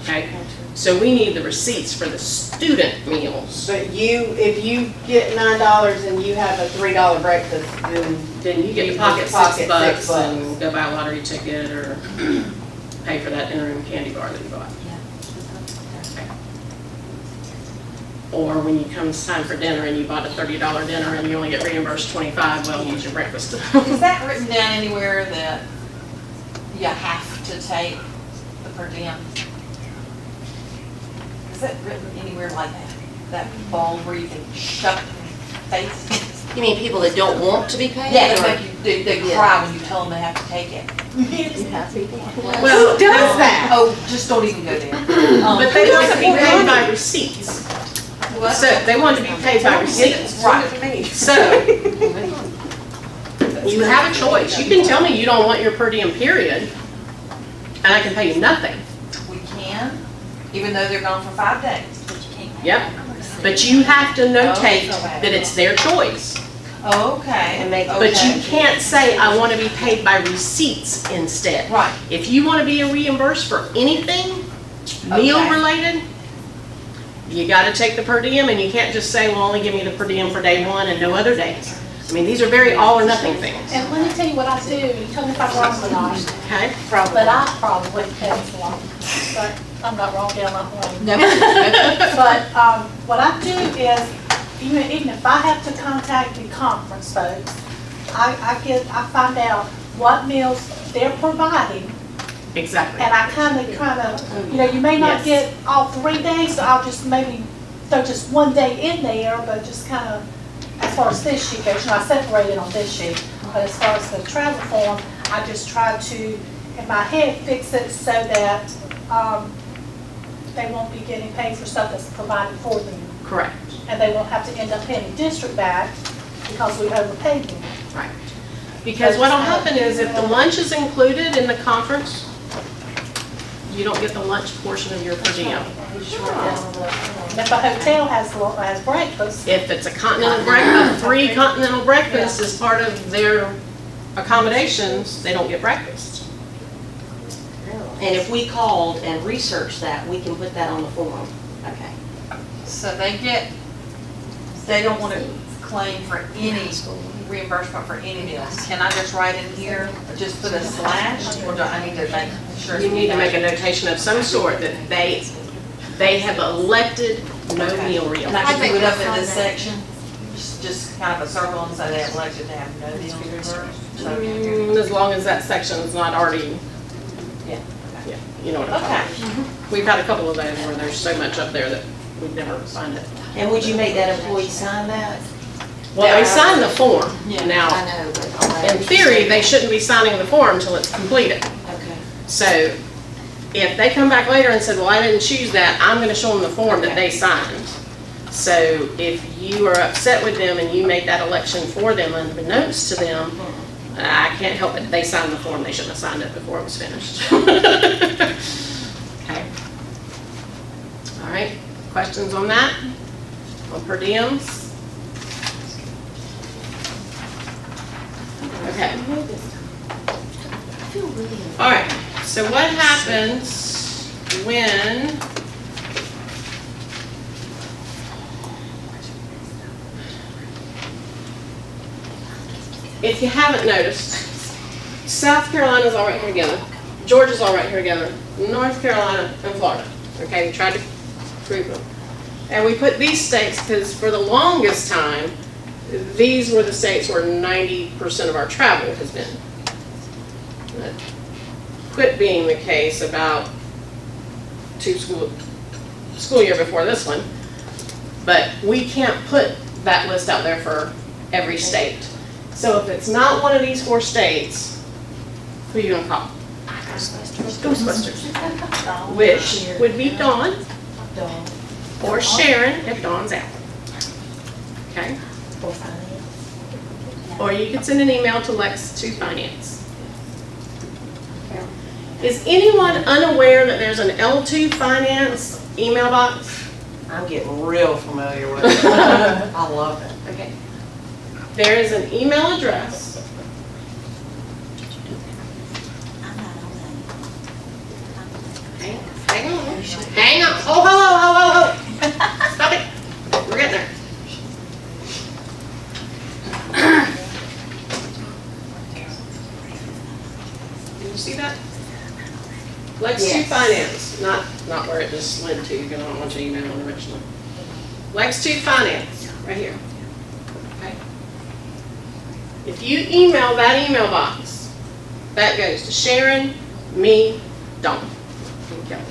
Okay? So we need the receipts for the student meals. But if you get $9 and you have a $3 breakfast, Then you get to pocket $6 and go buy a lottery ticket or pay for that interim candy bar that you bought. Okay. Or when it comes time for dinner and you bought a $30 dinner and you only get reimbursed $25, well, use your breakfast. Is that written down anywhere that you have to take the per diem? Is that written anywhere like that bold where you can shut your face? You mean people that don't want to be paid? Yeah, or- they cry when you tell them they have to take it. Well, who does that? Oh, just don't even go there. But they want to be paid by receipts. So they want to be paid by receipts. Right. So you have a choice. You can tell me you don't want your per diem period, and I can pay you nothing. We can, even though they're gone for 5 days. Yep. But you have to notate that it's their choice. Okay. But you can't say, I want to be paid by receipts instead. Right. If you want to be reimbursed for anything meal related, you got to take the per diem, and you can't just say, well, only give me the per diem for day one and no other days. I mean, these are very all or nothing things. And let me tell you what I do, tell me if I'm wrong or not, Okay? but I probably pay a lot. But I'm not wrong down that way. But what I do is, even if I have to contact the conference folks, I find out what meals they're providing. Exactly. And I kind of, you may not Yes. get all 3 days, so I'll just maybe throw just one day in there, but just kind of, as far as this sheet goes, I separate it on this sheet. But as far as the travel form, I just try to, in my head, fix it so that they won't be getting paid for stuff that's provided for them. Correct. And they won't have to end up paying the district back because we overpaid them. Right. Because what'll happen is if the lunch is included in the conference, you don't get the lunch portion of your per diem. And if a hotel has breakfast, If it's a continental breakfast, 3 continental breakfasts is part of their accommodations, they don't get breakfast. And if we called and researched that, we can put that on the form. Okay. So they don't want to claim for any reimbursement for any meals. Can I just write in here, just put a slash, or do I need to make sure? You need to make a notation of some sort that they have elected no meal And I can reimbursement. put it up in this section, just kind of a circle and say they have elected to have no meal reimbursement. As long as that section is not already, Yeah. yeah, you know what I'm talking about. We've had a couple of those where there's so much up there that we've never signed it. And would you make that employee sign that? Well, they sign the form. I Now, know, but. in theory, they shouldn't be signing the form until it's completed. Okay. So if they come back later and said, well, I didn't choose that, I'm gonna show them the form that they signed. So if you are upset with them and you make that election for them unbeknownst to them, I can't help it. They signed the form. They shouldn't have signed it before it was finished. Okay. All right. Questions on that? On per diems? Okay. All right. So what happens when if you haven't noticed, South Carolina's all right here together, Georgia's all right here together, North Carolina and Florida. Okay, we tried to group them. And we put these states because for the longest time, these were the states where 90% of our travel has been. That quit being the case about 2 school year before this one. But we can't put that list out there for every state. So if it's not one of these 4 states, who are you gonna call? Ghostbusters. Which would be Dawn or Sharon if Dawn's out. Okay? Or you could send an email to Lex2 Finance. Is anyone unaware that there's an L2 Finance email box? I'm getting real familiar with it. I love it. Okay. There is an email address. I'm not on that. Hang on. Hang on. Oh, ho. Stop it. We're getting there. Can you see that? Lex2 Finance, not where it just went to, because I don't want you to email it originally. Lex2 Finance, right here. Okay. If you email that email box, that goes to Sharon, me, Dawn, and Kelly.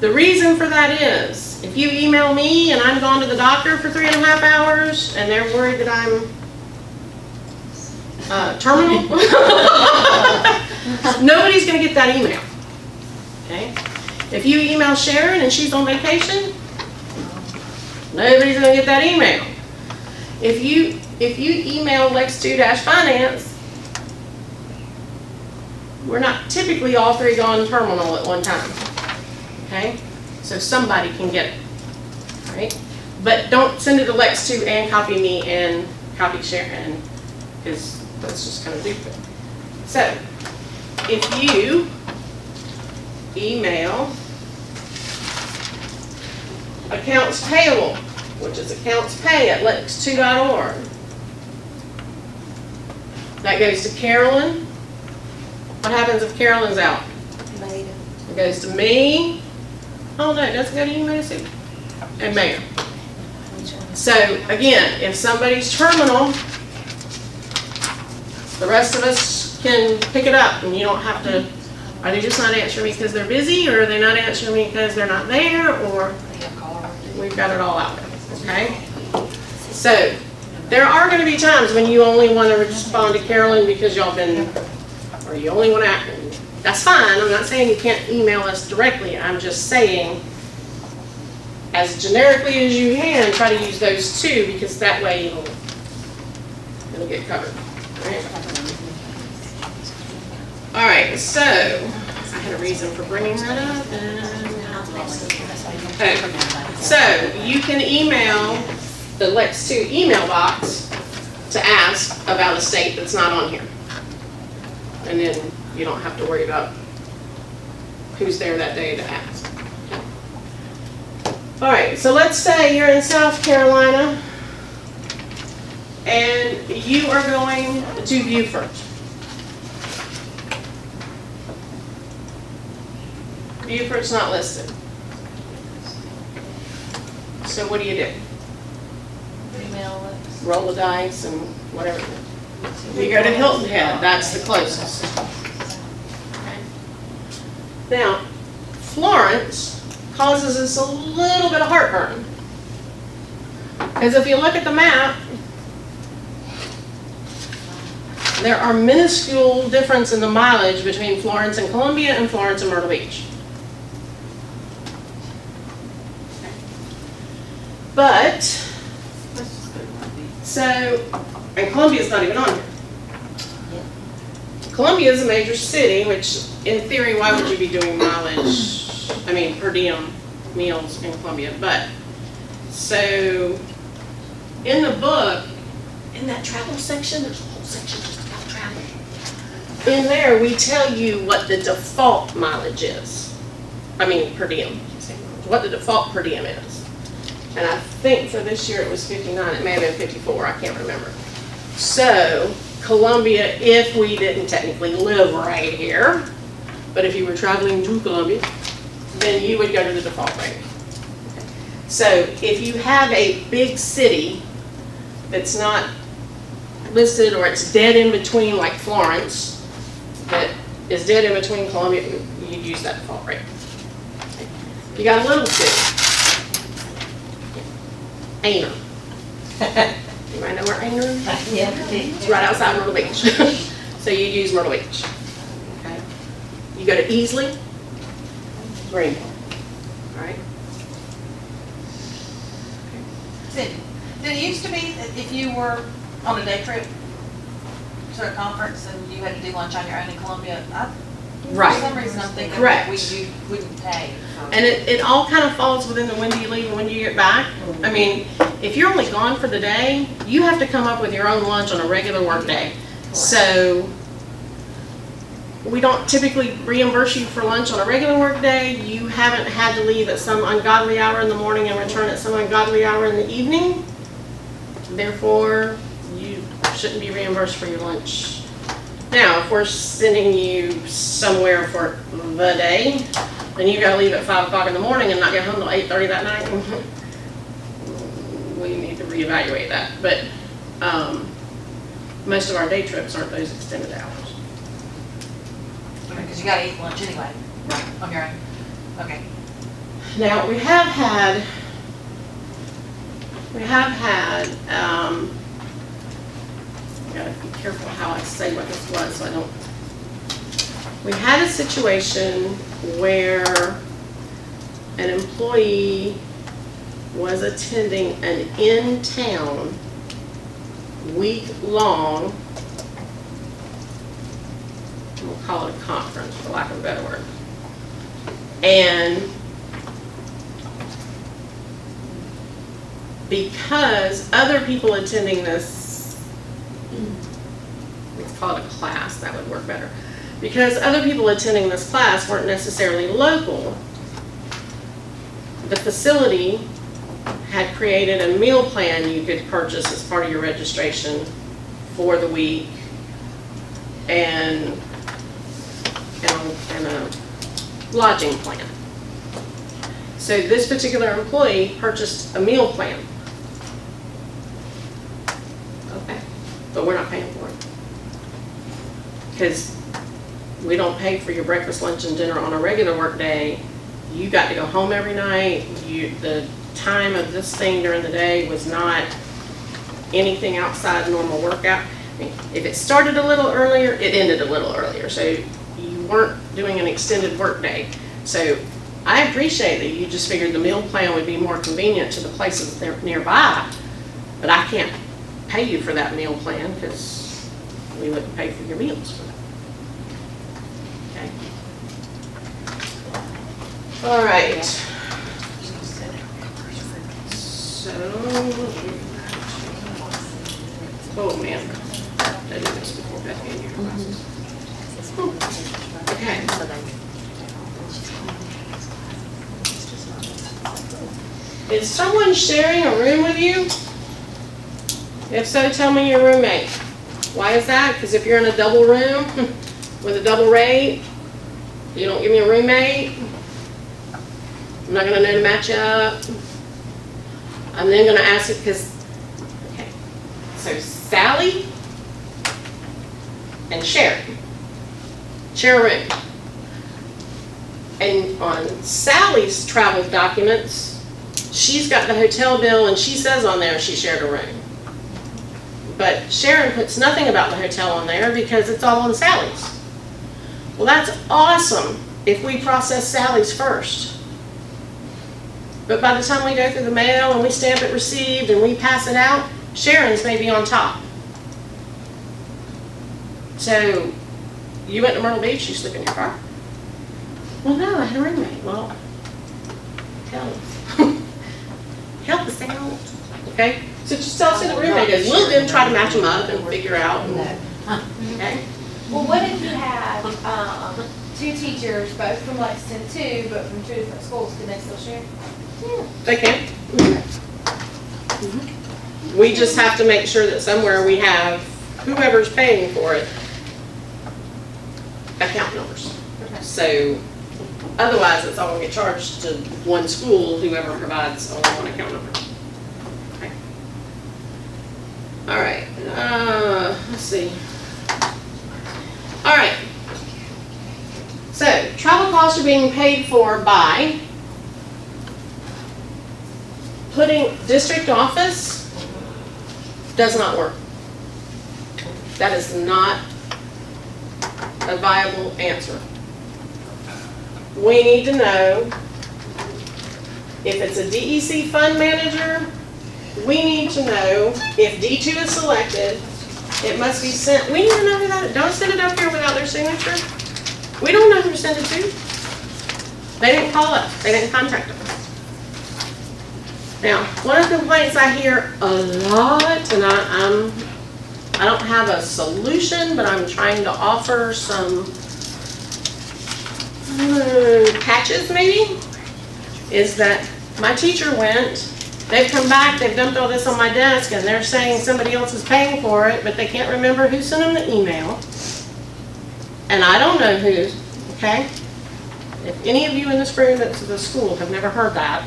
The reason for that is, if you email me and I'm gone to the doctor for 3.5 hours and they're worried that I'm terminal, nobody's going to get that email. Okay? If you email Sharon and she's on vacation, nobody's going to get that email. If you email Lex2-Finance, we're not typically all 3 gone terminal at one time. Okay? So somebody can get it. Right? But don't send it to Lex2 and copy me and copy Sharon, because that's just kind of stupid. So, if you email accounts payable, which is accountspay@lex2.org, that goes to Carolyn. What happens if Carolyn's out? It goes to me. Oh, no, it doesn't go to you, Mayor, and Mayor. So, again, if somebody's terminal, the rest of us can pick it up, and you don't have to, are they just not answering me because they're busy, or are they not answering me because they're not there, or we've got it all out there, okay? So, there are gonna be times when you only wanna respond to Carolyn because y'all been, or you only wanna, that's fine, I'm not saying you can't email us directly, I'm just saying, as generically as you can, try to use those two, because that way it'll get covered, all right, so, I had a reason for bringing that up, and okay. So, you can email the Lex2 email box to ask about a state that's not on here. And then you don't have to worry about who's there that day to ask. All right, so let's say you're in South Carolina and you are going to Beaufort. Beaufort's not listed. So what do? Email it. Roll the dice and whatever. You go to Hilton Head, that's the closest. Okay. Now, Florence causes us a little bit of heartburn. Because if you look at the map, there are minuscule difference in the mileage between Florence and Columbia and Florence and Myrtle Beach. But, so, and Columbia's not even on here. Columbia is a major city, which in theory, why would you be doing mileage, I mean, per diem meals in Columbia? But, so, in the book, in that travel section, there's a whole section just about travel. In there, we tell you what the default mileage is. I mean, per diem, what the default per diem is. And I think for this year it was 59, it may have been 54, I can't remember. So, Columbia, if we didn't technically live right here, but if you were traveling to Columbia, then you would go to the default rate. So, if you have a big city that's not listed, or it's dead in between, like Florence, that is dead in between Columbia, you'd use that default rate. You got a little city. Aner. You might know where Aner is? Yeah. It's right outside Myrtle Beach. So you use Myrtle Beach. Okay. You go to Easley, Greenville. All right. Cindy, did it used to be that if you were on a day trip to a conference and you had to do lunch on your own in Columbia, Right. for some reason I'm thinking Correct. that you wouldn't pay. And it all kind of falls within the when do you leave and when do you get back. I mean, if you're only gone for the day, you have to come up with your own lunch on a regular work day. So we don't typically reimburse you for lunch on a regular work day. You haven't had to leave at some ungodly hour in the morning and return at some ungodly hour in the evening. Therefore, you shouldn't be reimbursed for your lunch. Now, if we're sending you somewhere for the day, then you gotta leave at 5 o'clock in the morning and not get home till 8:30 that night. We need to reevaluate that. But most of our day trips aren't those extended hours. Because you gotta eat lunch anyway, on your own. Okay. Now, we have had, gotta be careful how I say what this was so I don't. We had a situation where an employee was attending an in-town week-long, we'll call it a conference for lack of a better word. And because other people attending this, let's call it a class, that would work better. Because other people attending this class weren't necessarily local, the facility had created a meal plan you could purchase as part of your registration for the week, and a lodging plan. So this particular employee purchased a meal plan. Okay, but we're not paying for it. Because we don't pay for your breakfast, lunch, and dinner on a regular work day. You got to go home every night. The time of this thing during the day was not anything outside normal workout. I mean, if it started a little earlier, it ended a little earlier. So you weren't doing an extended work day. So I appreciate that you just figured the meal plan would be more convenient to the places that are nearby, but I can't pay you for that meal plan because we wouldn't pay for your meals for that. Okay. All right. So, oh man, I did this before Beth came here. Okay. Is someone sharing a room with you? If so, tell me your roommate. Why is that? Because if you're in a double room with a double rate, you don't give me a roommate, I'm not going to know to match up. I'm then going to ask it because, okay, so Sally and Sharon share a room. And on Sally's travel documents, she's got the hotel bill and she says on there she shared a room. But Sharon puts nothing about the hotel on there because it's all on Sally's. Well, that's awesome if we process Sally's first. But by the time we go through the mail and we stamp it received and we pass it out, Sharon's may be on top. So, you went to Myrtle Beach, you sleep in your car? Well, no, I had a roommate. Well, help us out, okay? So just tell us who the roommate is. We'll then try to match them up and figure out. Okay? Well, what if you had, two teachers, both from Lexington Two, but from two different schools, can they still share? Yeah, they can. We just have to make sure that somewhere we have whoever's paying for it, account numbers. So otherwise, it's all going to get charged to one school, whoever provides only one account number. Okay. All right. Let's see. All right. So travel costs are being paid for by putting district office does not work. That is not a viable answer. We need to know if it's a DEC fund manager, we need to know if D2 is selected, it must be sent. We need to know who that is. Don't send it up here without their signature. We don't know who to send it to. They didn't call us. They didn't contact us. Now, one of the complaints I hear a lot, and I don't have a solution, but I'm trying to offer some patches maybe, is that my teacher went, they've come back, they've dumped all this on my desk, and they're saying somebody else is paying for it, but they can't remember who sent them the email. And I don't know who, okay? If any of you in this room that's at the school have never heard that,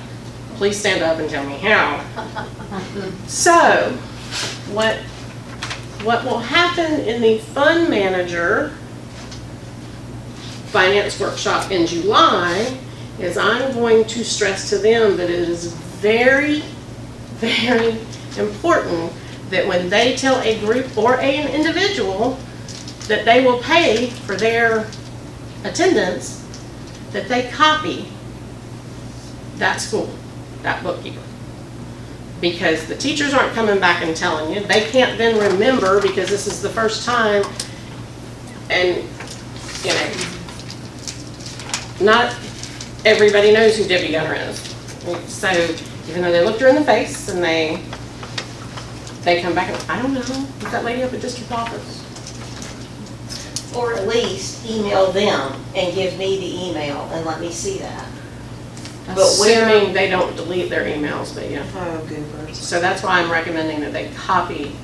please stand up and tell me how. So, what will happen in the fund manager finance workshop in July is I'm going to stress to them that it is very, very important that when they tell a group or an individual that they will pay for their attendance, that they copy that school, that bookkeeper. Because the teachers aren't coming back and telling you. They can't then remember because this is the first time. And, you know, not everybody knows who Debbie Gunner is. So even though they looked her in the face and they come back and, I don't know, is that lady up at district office? Or at least email them and give me the email and let me see that. But Assuming they don't delete their emails, but yeah. Oh, goobers. So that's why I'm recommending that they copy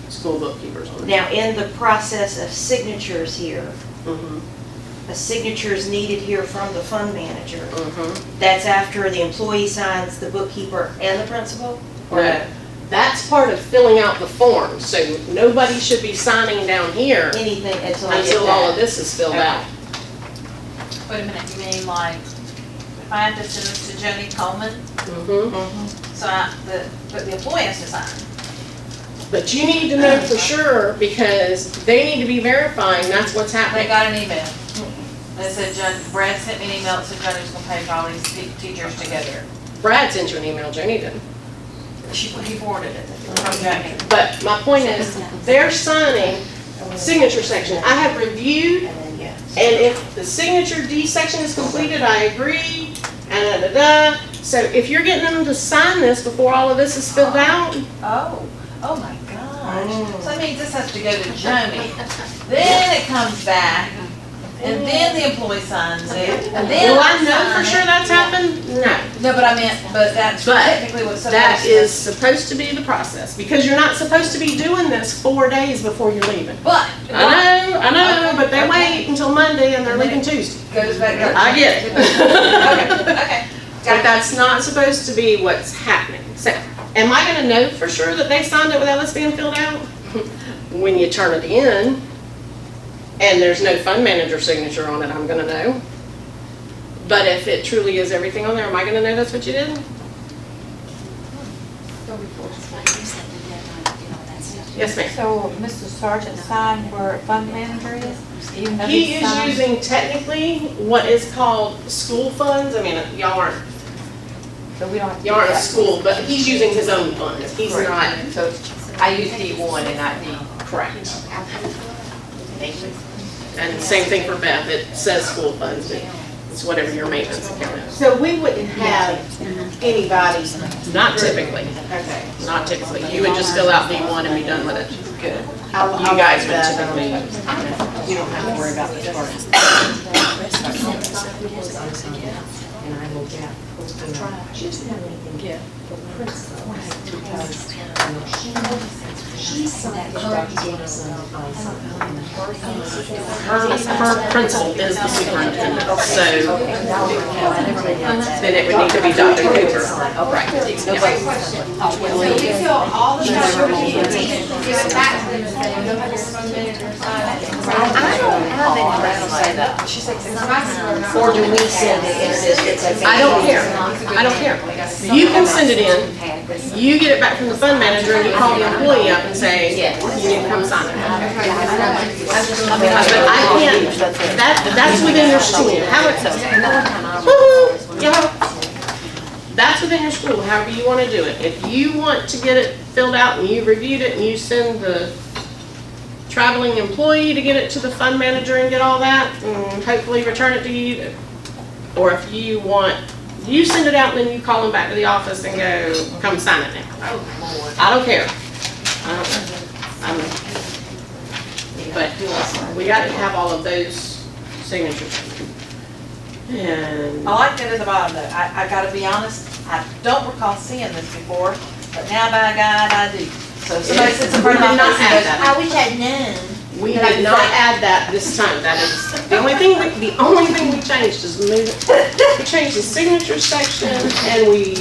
school bookkeepers on it. Now, in the process of signatures here, a signature is needed here from the fund manager. Mm-hmm. That's after the employee signs, the bookkeeper, and the principal? Or No, that's part of filling out the form, so nobody should be signing down here anything until I get until all of that? this is filled out. Wait a minute, you mean like, if I have to send this to Joni Coleman, Mm-hmm. so but the employee has to sign? But you need to know for sure, because they need to be verifying that's what's They happening. got an email. That said, Brad sent me an email that said Joni's gonna pay for all these teachers to go there. Brad sent you an email, Joni didn't. He forwarded it from Joni. But my point is, they're signing signature section. I have reviewed, and if the signature D section is completed, I agree, and da-da-da. So if you're getting them to sign this before all of this is filled out, Oh my gosh. So that means this has to go to Joni. Then it comes back, and then the employee signs it, and then will I know sign for it. sure that's happened? No. No, but I meant, but that's But technically what's supposed to. that is supposed to be the process, because you're not supposed to be doing this 4 days before you're leaving. But. I know, but they Okay. wait until Monday and they're And then leaving Tuesday. Goes back to. I get it. Okay. But that's not supposed to be what's happening. So, am I gonna know for sure that they signed it without this being filled out? When you turn it in, and there's no fund manager signature on it, I'm gonna know. But if it truly is everything on there, am I gonna know that's what you did? Yes, ma'am. So Mr. Sergeant signed where fund manager is? Even though He is signed- using technically what is called school funds. I mean, y'all aren't So we don't have to. You do aren't a that. school, but he's using his own funds. He's Correct. not So I use D1 and not D. correct. And same thing for Beth. It says school funds, but it's whatever your maintenance account is. So we wouldn't have anybody, Not typically, okay. not typically. You would just fill out D1 and be done with it. Good. You guys would typically. You don't have to worry about the part. And I will get the principal, because she's something that Her principal is the superintendent, so then it would need to be Dr. Cooper. Right. So we fill all the documents, give it back to them, and say, go ahead and fund manager sign it. I don't have any that say that. Or do we send it if it's a? I don't care. I don't care. You can send it in, you get it back from the fund manager, and you call the employee up and say, you need to come sign it. But I can't, that's within your school. How it, woo-hoo, yeah. That's within your school, however you want to do it. If you want to get it filled out and you've reviewed it and you send the traveling employee to get it to the fund manager and get all that, and hopefully return it to you. Or if you want, you send it out and then you call them back to the office and go, come sign it now. I don't care. I don't care. But we got to have all of those signatures. And I like that at the bottom though. I gotta be honest, I don't recall seeing this before, but now by God, I do. So if somebody sits in front of my We did not face and add goes, that. I wish I'd known. we But I did can not say- add that this time. That is, the only thing we changed is we changed the signature section and we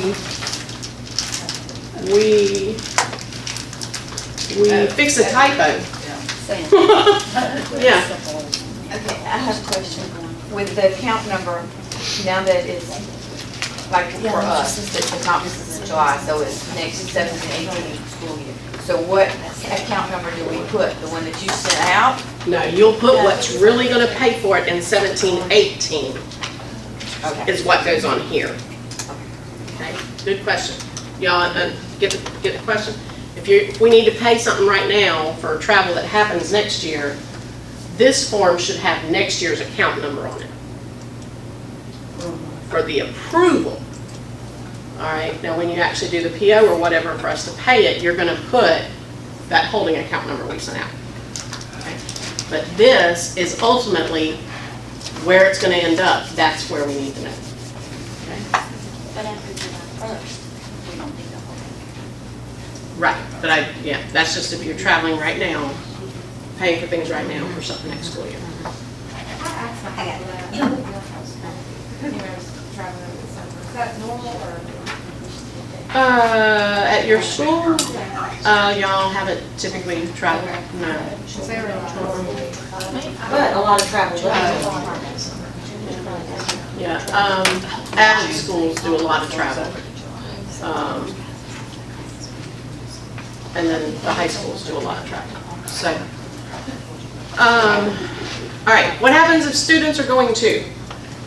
fixed a typo. Yeah. Okay, I have a question. With the account number, now that it's, like for us, the conference is in July, so it's next 17, 18 school year. So what account number do we put? The one that you sent out? No, you'll put what's really gonna pay for it in 17-18 Okay. is what goes on here. Okay, good question. Y'all get the question? If we need to pay something right now for travel that happens next year, this form should have next year's account number on it for the approval. All right, now when you actually do the PO or whatever for us to pay it, you're gonna put that holding account number we sent out. Okay? But this is ultimately where it's gonna end up. That's where we need to know. Okay? But after July 1st, we don't need the whole thing. Right, but yeah, that's just if you're traveling right now, paying for things right now for something next school year. Is that normal or? At your school, y'all haven't typically traveled, no. But a lot of travel does. Yeah, ag schools do a lot of travel. And then the high schools do a lot of travel, so. All right, what happens if students are going to?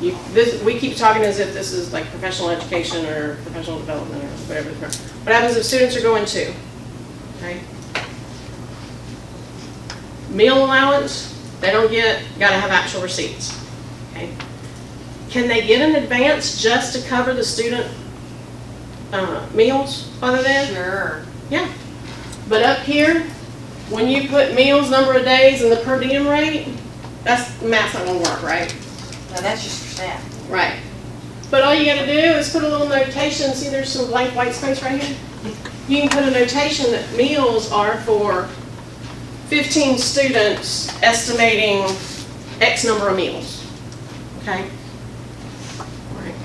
We keep talking as if this is like professional education or professional development or whatever. What happens if students are going to? Okay. Meal allowance, they don't get, gotta have actual receipts. Okay. Can they get an advance just to cover the student meals while they're there? Sure. Yeah. But up here, when you put meals, number of days, and the per diem rate, that's math's not gonna work, right? No, that's just for staff. Right. But all you gotta do is put a little notation. See, there's some blank white space right here. You can put a notation that meals are for 15 students, estimating X number of meals. Okay? All right.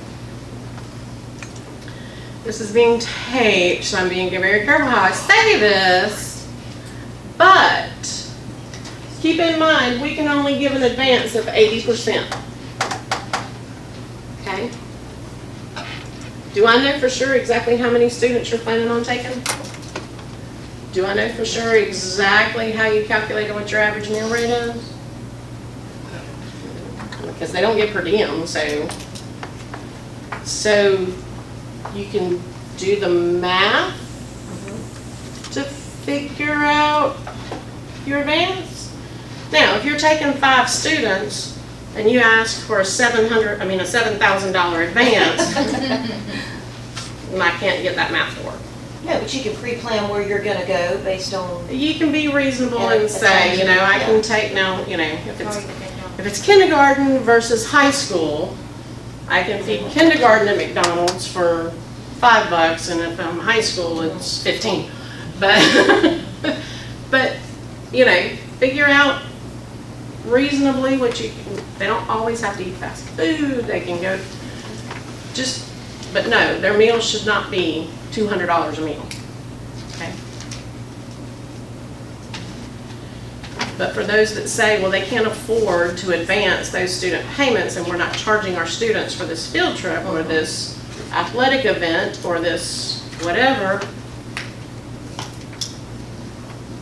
This is being taped, so I'm being very careful how I say this. But keep in mind, we can only give an advance of 80%. Okay. Do I know for sure exactly how many students you're planning on taking? Do I know for sure exactly how you calculate what your average meal rate is? Because they don't get per diem, so you can do the math to figure out your advance. Now, if you're taking 5 students, and you ask for a $7,000 advance, and I can't get that math to work. No, but you can pre-plan where you're gonna go based on. You can be reasonable and say, I can take now, if it's kindergarten versus high school, I can feed kindergarten at McDonald's for $5, and if I'm high school, it's 15. But figure out reasonably what you can. They don't always have to eat fast food. They can go but no, their meals should not be $200 a meal. Okay. But for those that say, well, they can't afford to advance those student payments, and we're not charging our students for this field trip or this athletic event or this whatever,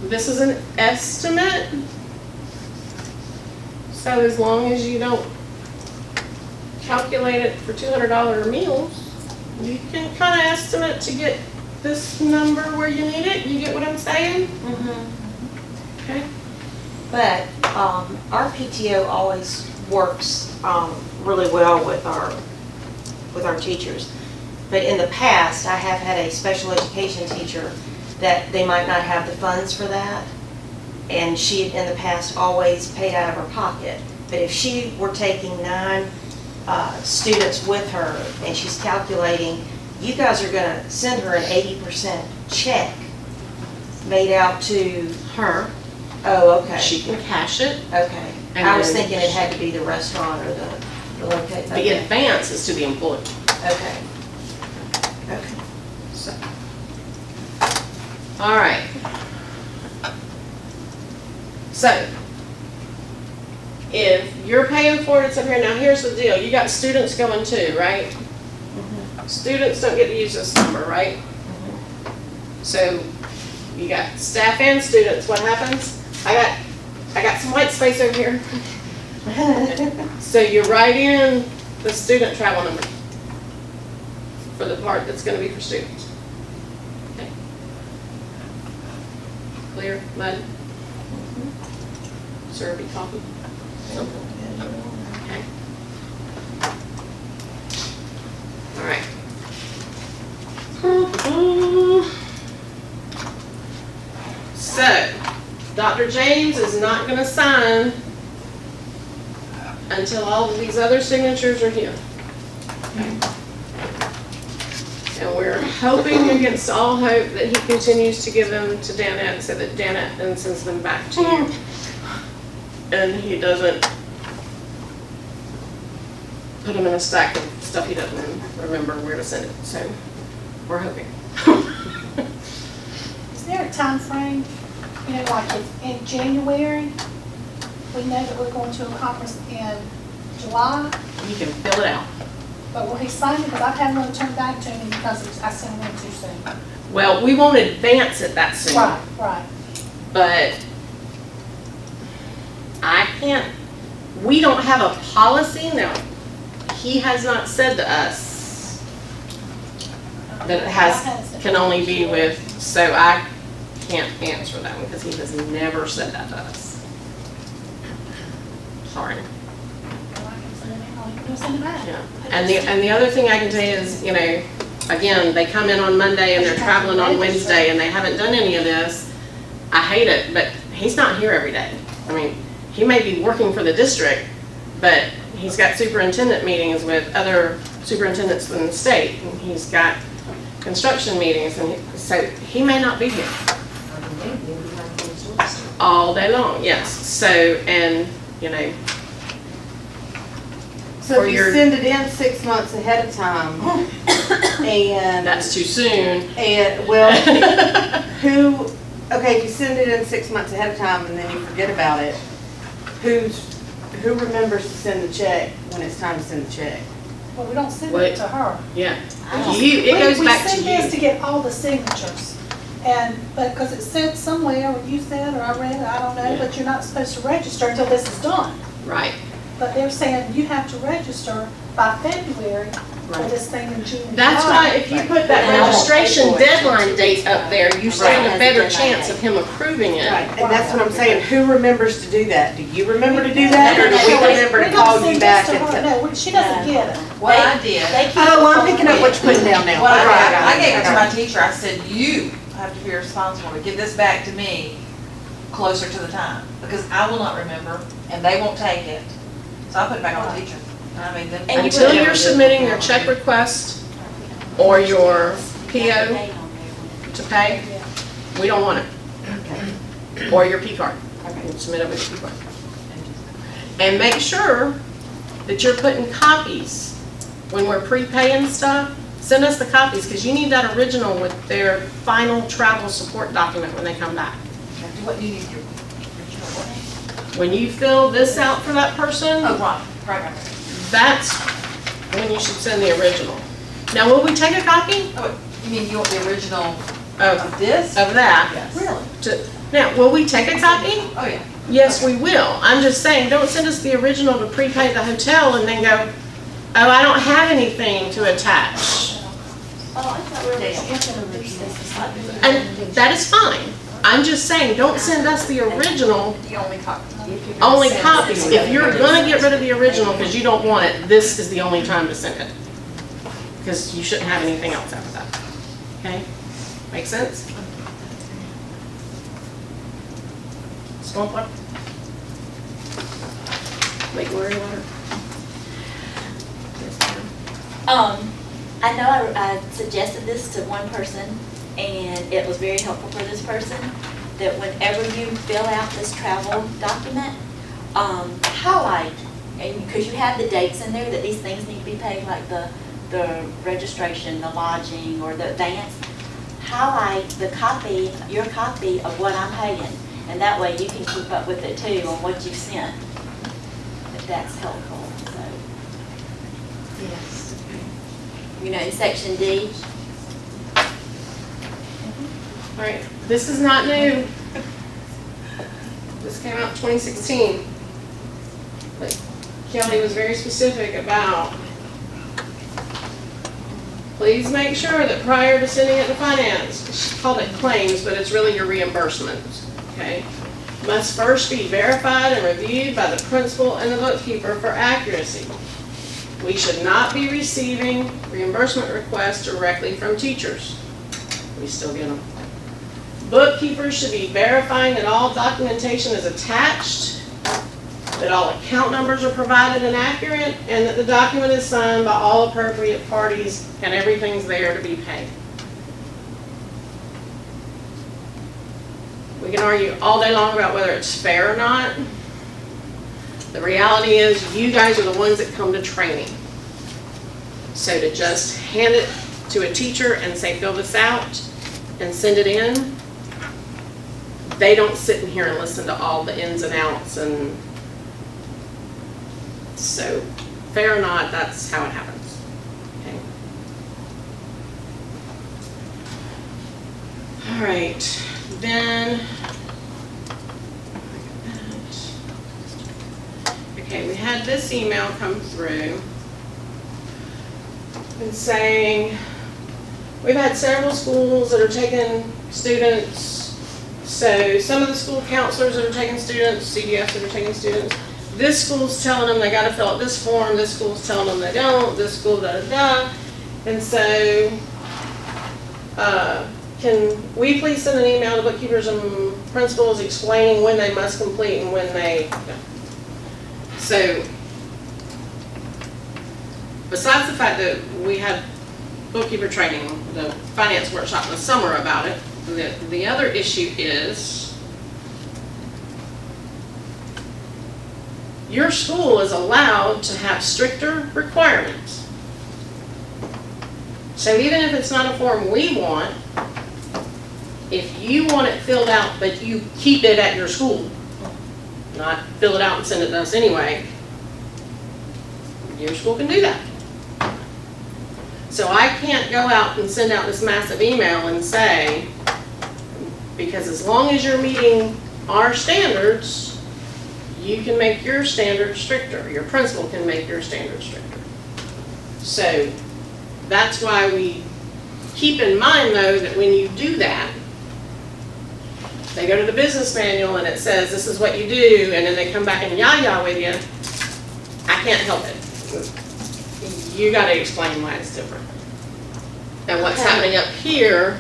this is an estimate. So as long as you don't calculate it for $200 meals, you can kind of estimate to get this number where you need it. You get what I'm saying? Mm-hmm. Okay. But our PTO always works really well with our teachers. But in the past, I have had a special education teacher that they might not have the funds for that. And she, in the past, always paid out of her pocket. But if she were taking 9 students with her, and she's calculating, you guys are going to send her an 80% check made out to her. Oh, okay. She can cash it. Okay. And I was then thinking it had to be the restaurant or the location. The advance is to the employee. Okay. Okay. So. All right. So, if you're paying for it, it's up here. Now, here's the deal. You got students going too, right? Mm-hmm. Students don't get to use this number, right? Mm-hmm. So, you got staff and students. What happens? I got some white space over here. So, you write in the student travel number for the part that's going to be for students. Okay. Clear? Mud? Syrupy coffee? Okay. All right. So, Dr. James is not going to sign until all of these other signatures are here. Okay. And we're hoping against all hope that he continues to give them to Danette so that Danette then sends them back to you. And he doesn't put him in a stack of stuff he doesn't remember where to send it, so we're hoping. Is there a time frame? You know, like if in January, we know that we're going to a conference in July, You can fill it out. but will he sign it? Because I haven't really turned back to him because I sent him in too soon. Well, we won't advance it that soon. Right, right. But I can't, we don't have a policy now. He has not said to us that it has, can only be with, so I can't answer that one because he has never said that to us. Sorry. Yeah. And the other thing I can tell you is, you know, again, they come in on Monday and they're traveling on Wednesday and they haven't done any of this. I hate it, but he's not here every day. I mean, he may be working for the district, but he's got superintendent meetings with other superintendents in the state, and he's got construction meetings, and so he may not be here all day long, yes. So, and, you know. So Or if you your- send it in 6 months ahead of time, and. That's too soon. And, well, who, okay, if you send it in 6 months ahead of time and then you forget about it, who remembers to send the check when it's time to send the check? Well, we don't send Wait. it to her. Yeah. It goes back to We send this to you. get all the signatures. And, but, because it said somewhere, or you said, or I read it, I don't know, Yeah. but you're not supposed to register until this is done. Right. But they're saying you have to register by February for Right. this thing in June. That's why if you put that registration deadline date up there, you stand a better chance of him approving it. Right, and that's what I'm saying, who remembers to do that? Do you remember to do that, or do we remember to call you back and tell? No, she doesn't get it. What I did, Oh, I'm picking up what you're putting down now. what I Okay, did, I gave it to got my teacher, I said, you have to be responsible to give this back to me closer to the time, because I will not remember, and they won't take it. So I put it back on the teacher. I mean, then. And you Until put it- you're submitting your check request or your PO to pay, we don't want it. Or your P card. You submit it with your P card. And make sure that you're putting copies. When we're prepaying stuff, send us the copies, because you need that original with their final travel support document when they come back. What do you need your original what? When you fill this out for that person, Oh, right. that's when you should send the original. Now, will we take a copy Oh, you mean you want the original of of this? that? Yes. Really? Now, will we take a copy? Oh, yeah. Yes, we will. I'm just saying, don't send us the original to prepay the hotel and then go, oh, I don't have anything to attach. Oh, I thought we were. And that is fine. I'm just saying, don't send us the original, The only copy. only copies. If you're gonna get rid of the original because you don't want it, this is the only time to send it. Because you shouldn't have anything else after that. Okay? Make sense? Swamp water? Lake Worry water? Yes, ma'am. I know I suggested this to one person, and it was very helpful for this person, that whenever you fill out this travel document, highlight, and because you have the dates in there that these things need to be paid, like the registration, the lodging, or the advance, highlight the copy, your copy of what I'm paying, and that way you can keep up with it too on what you've sent, if that's helpful, so. Yes. You know, in section D. All right, this is not new. This came out 2016. But Kelly was very specific about, please make sure that prior to sending it to finance, she called it claims, but it's really your reimbursements, okay? Must first be verified and reviewed by the principal and the bookkeeper for accuracy. We should not be receiving reimbursement requests directly from teachers. We still get them. Bookkeepers should be verifying that all documentation is attached, that all account numbers are provided and accurate, and that the document is signed by all appropriate parties and everything's there to be paid. We can argue all day long about whether it's fair or not. The reality is, you guys are the ones that come to training. So to just hand it to a teacher and say, fill this out and send it in, they don't sit in here and listen to all the ins and outs, and so fair or not, that's how it happens. Okay. All right, then. Okay, we had this email come through and saying, we've had several schools that are taking students. So some of the school counselors that are taking students, CDFs that are taking students, this school's telling them they gotta fill out this form, this school's telling them they don't, this school da-da-da. And so, can we please send an email to bookkeepers and principals explaining when they must complete and when they, so, besides the fact that we had bookkeeper training, the finance workshop in the summer about it, the other issue is your school is allowed to have stricter requirements. So even if it's not a form we want, if you want it filled out but you keep it at your school, not fill it out and send it to us anyway, your school can do that. So I can't go out and send out this massive email and say, because as long as you're meeting our standards, you can make your standards stricter. Your principal can make your standards stricter. So that's why we keep in mind, though, that when you do that, they go to the business manual and it says this is what you do, and then they come back and yah-yah with you. I can't help it. You got to explain why it's different. And what's happening up here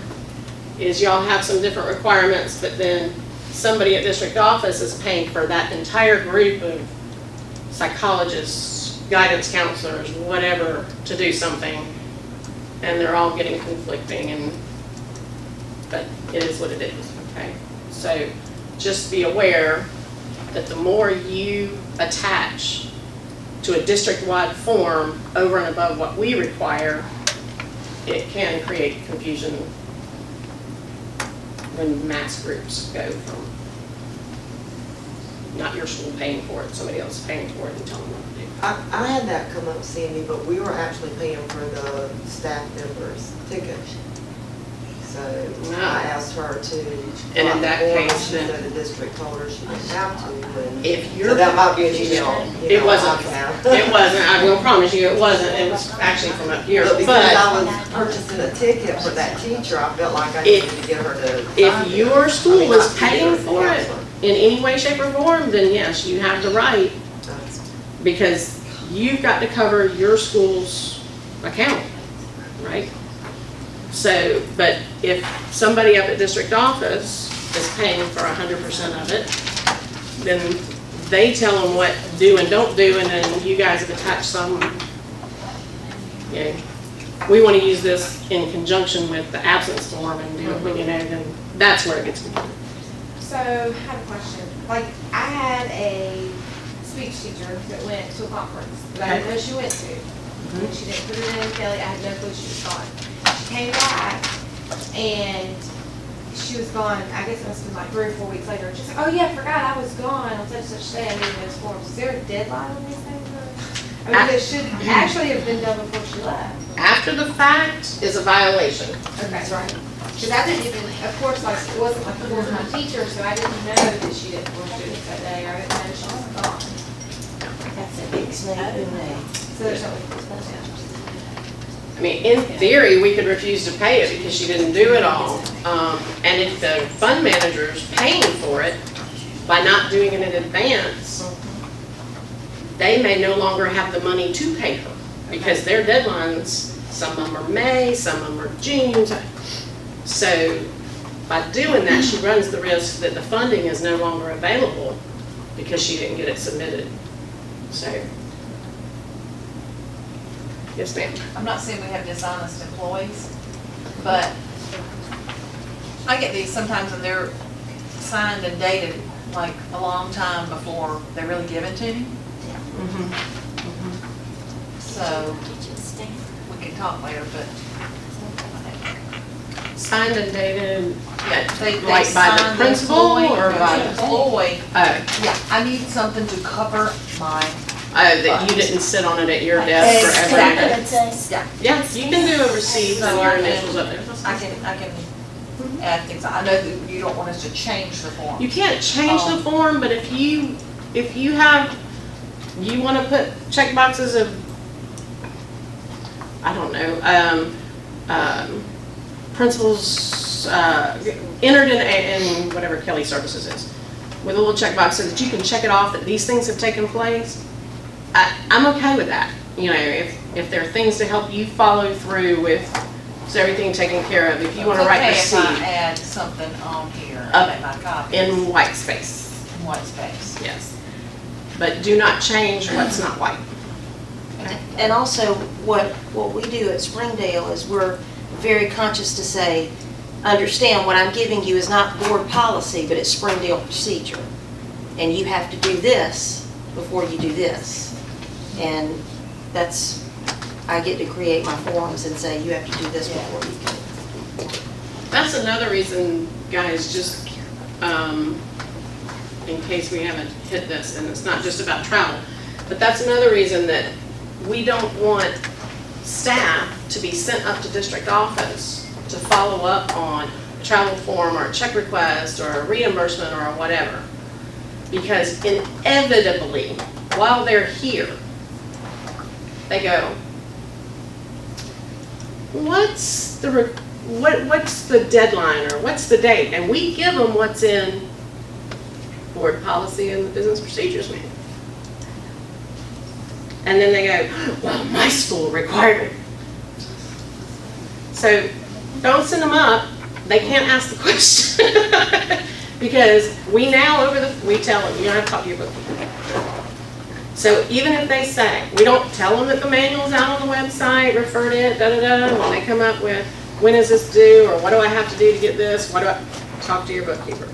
is y'all have some different requirements, but then somebody at district office is paying for that entire group of psychologists, guidance counselors, whatever, to do something, and they're all getting conflicting, but it is what it is, okay? So just be aware that the more you attach to a district-wide form over and above what we require, it can create confusion when mass groups go from not your school paying for it, somebody else paying for it and telling them what to do. I had that come up, Sandy, but we were actually paying for the staff members' ticket. So I asked her to. And in that case, then then the district told her she didn't have to. And if you're, so that might be an email. it wasn't. It wasn't. I will promise you, it wasn't. It was actually from up here. But because I But was purchasing a ticket for that teacher, I felt like I needed to get her to. sign if it. your school I mean, is not teacher, paying the for it counselor. in any way, shape, or form, then yes, you have the right, because you've got to cover your school's account, right? So, but if somebody up at district office is paying for 100% of it, then they tell them what do and don't do, and then you guys have attached some, you know, we want to use this in conjunction with the absence form and do it, you know, then that's where it gets confusing. So, I have a question. Like, I had a speech teacher that went to a conference that I didn't know she went to. And she didn't put it in Kelly, I had no clue she was gone. She came back, and she was gone, I guess it must have been like 3 or 4 weeks later. She's like, oh yeah, I forgot I was gone on such and such day, I needed those forms. Is there a deadline on these things? Or- I mean, it should actually have been done before she left. After the fact is a violation. Okay, that's right. Because I didn't even, of course, like, it wasn't like a full-time teacher, so I didn't know that she didn't form students that day, or I didn't know she was gone. That's a big snake in there. So there's no way to explain that. I mean, in theory, we could refuse to pay it because she didn't do it all. And if the fund manager's paying for it by not doing it in advance, they may no longer have the money to pay her because their deadlines, some of them are May, some of them are June. So by doing that, she runs the risk that the funding is no longer available because she didn't get it submitted. So, yes, ma'am. I'm not saying we have dishonest employees, but I get these sometimes and they're signed and dated like a long time before they're really given to me. So we can talk later, but. Signed and dated, They like by the signed principal employee- or by? Employee, Oh, yeah, I need something to cover my, that you didn't sit on it at your desk forever. yeah, Yeah, you can do a receipt and your initials up there. I can add things. I know that you don't want us to change the form. You can't change the form, but if you have, you wanna put check boxes of, I don't know, principals, entered in whatever Kelly Services is, with a little checkbox so that you can check it off that these things have taken place, I'm okay with that. You know, if there are things to help you follow through with, is everything taken care of, if you wanna write It's okay if I receipt add something on here, Up make my copies. in white space, In white space. yes. But do not change what's not white. And also, what we do at Springdale is we're very conscious to say, understand what I'm giving you is not board policy, but it's Springdale procedure. And you have to do this before you do this. And that's, I get to create my forms and say, you have to do this before you can. That's another reason, guys, just in case we haven't hit this, and it's not just about travel, but that's another reason that we don't want staff to be sent up to district office to follow up on a travel form or a check request or a reimbursement or whatever. Because inevitably, while they're here, they go, what's the deadline or what's the date? And we give them what's in board policy and the business procedures manual. And then they go, well, my school required it. So don't send them up. They can't ask the question. Because we now we tell them, you don't have to talk to your bookkeeper. So even if they say, we don't tell them that the manual's out on the website, refer to it, da-da-da, when they come up with, when is this due, or what do I have to do to get this, talk to your bookkeeper.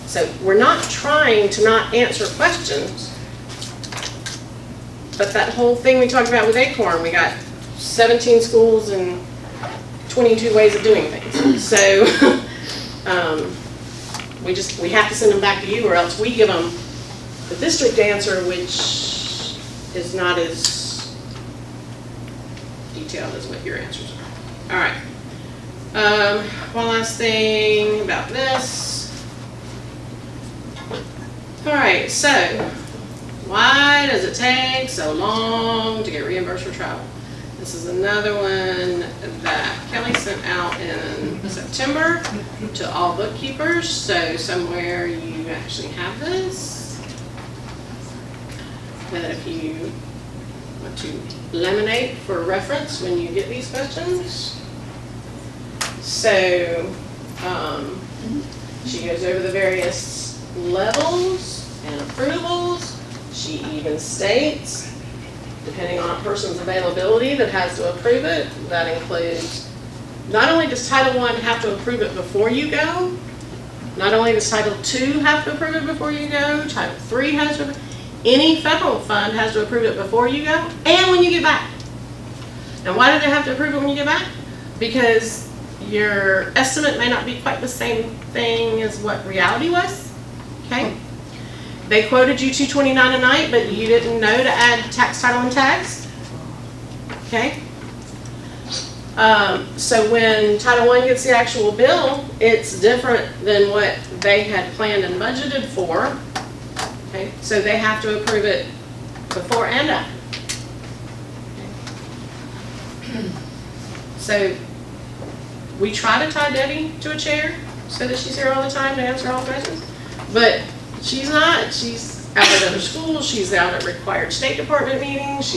So we're not trying to not answer questions, but that whole thing we talked about with Acorn, we got 17 schools and 22 ways of doing things. So we have to send them back to you, or else we give them the district answer, which is not as detailed as what your answers are. All right. One last thing about this. All right, so why does it take so long to get reimbursed for travel? This is another one that Kelly sent out in September to all bookkeepers. So somewhere you actually have this. That if you want to laminate for reference when you get these questions. So she goes over the various levels and approvals. She even states, depending on a person's availability that has to approve it, that includes, not only does Title I have to approve it before you go, not only does Title II have to approve it before you go, Title III has to, any federal fund has to approve it before you go and when you get back. Now why do they have to approve it when you get back? Because your estimate may not be quite the same thing as what reality was, okay? They quoted you $229 a night, but you didn't know to add tax, title, and tax, okay? So when Title I gets the actual bill, it's different than what they had planned and budgeted for, okay? So they have to approve it before and after. Okay. So we try to tie Debbie to a chair so that she's here all the time to answer all questions, but she's not. She's out at other schools. She's out at required State Department meetings.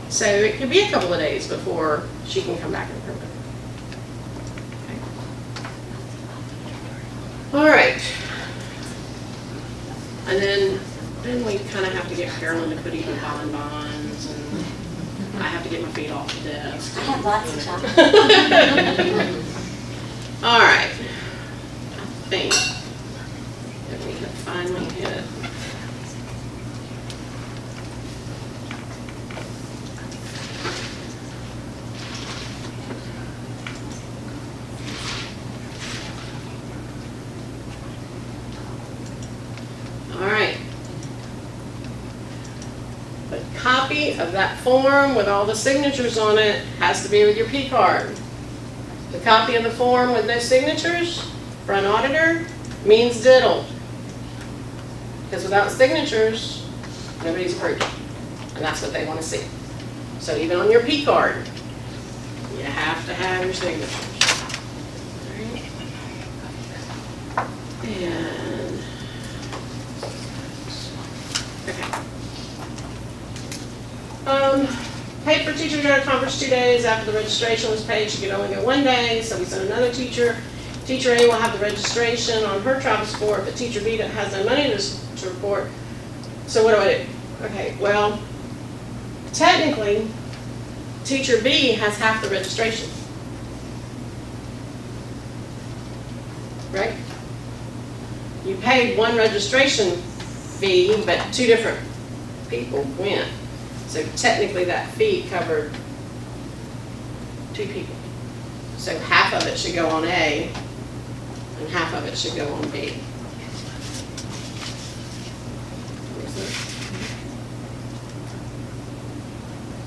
So it could be a couple of days before she can come back and approve it. Okay. All right. And then we kind of have to get Carolyn to put even bonds, and I have to get my feet off the desk. I have lots of time. All right. I think that we have finally hit. The copy of that form with all the signatures on it has to be with your P card. The copy of the form with no signatures for an auditor means diddle. Because without signatures, nobody's approved. And that's what they want to see. So even on your P card, you have to have your signatures. And, okay. Paid for teacher to go to conference 2 days after the registration was paid. She could only go 1 day, so we sent another teacher. Teacher A will have the registration on her travel support, but teacher B has no money to report. So what do I do? Okay, well, technically, teacher B has half the registration. Right? You paid one registration fee, but 2 different people went. So technically that fee covered 2 people. So half of it should go on A and half of it should go on B.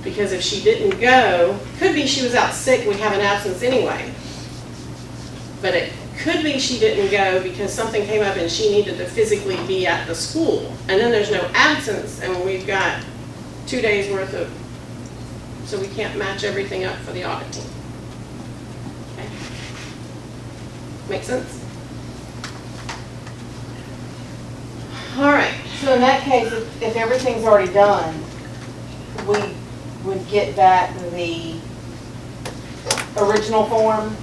Because if she didn't go, could be she was out sick, we have an absence anyway. But it could be she didn't go because something came up and she needed to physically be at the school. And then there's no absence and we've got 2 days worth of, so we can't match everything up for the audit team. Okay. Make sense? All right. So in that case, if everything's already done, we would get back the original form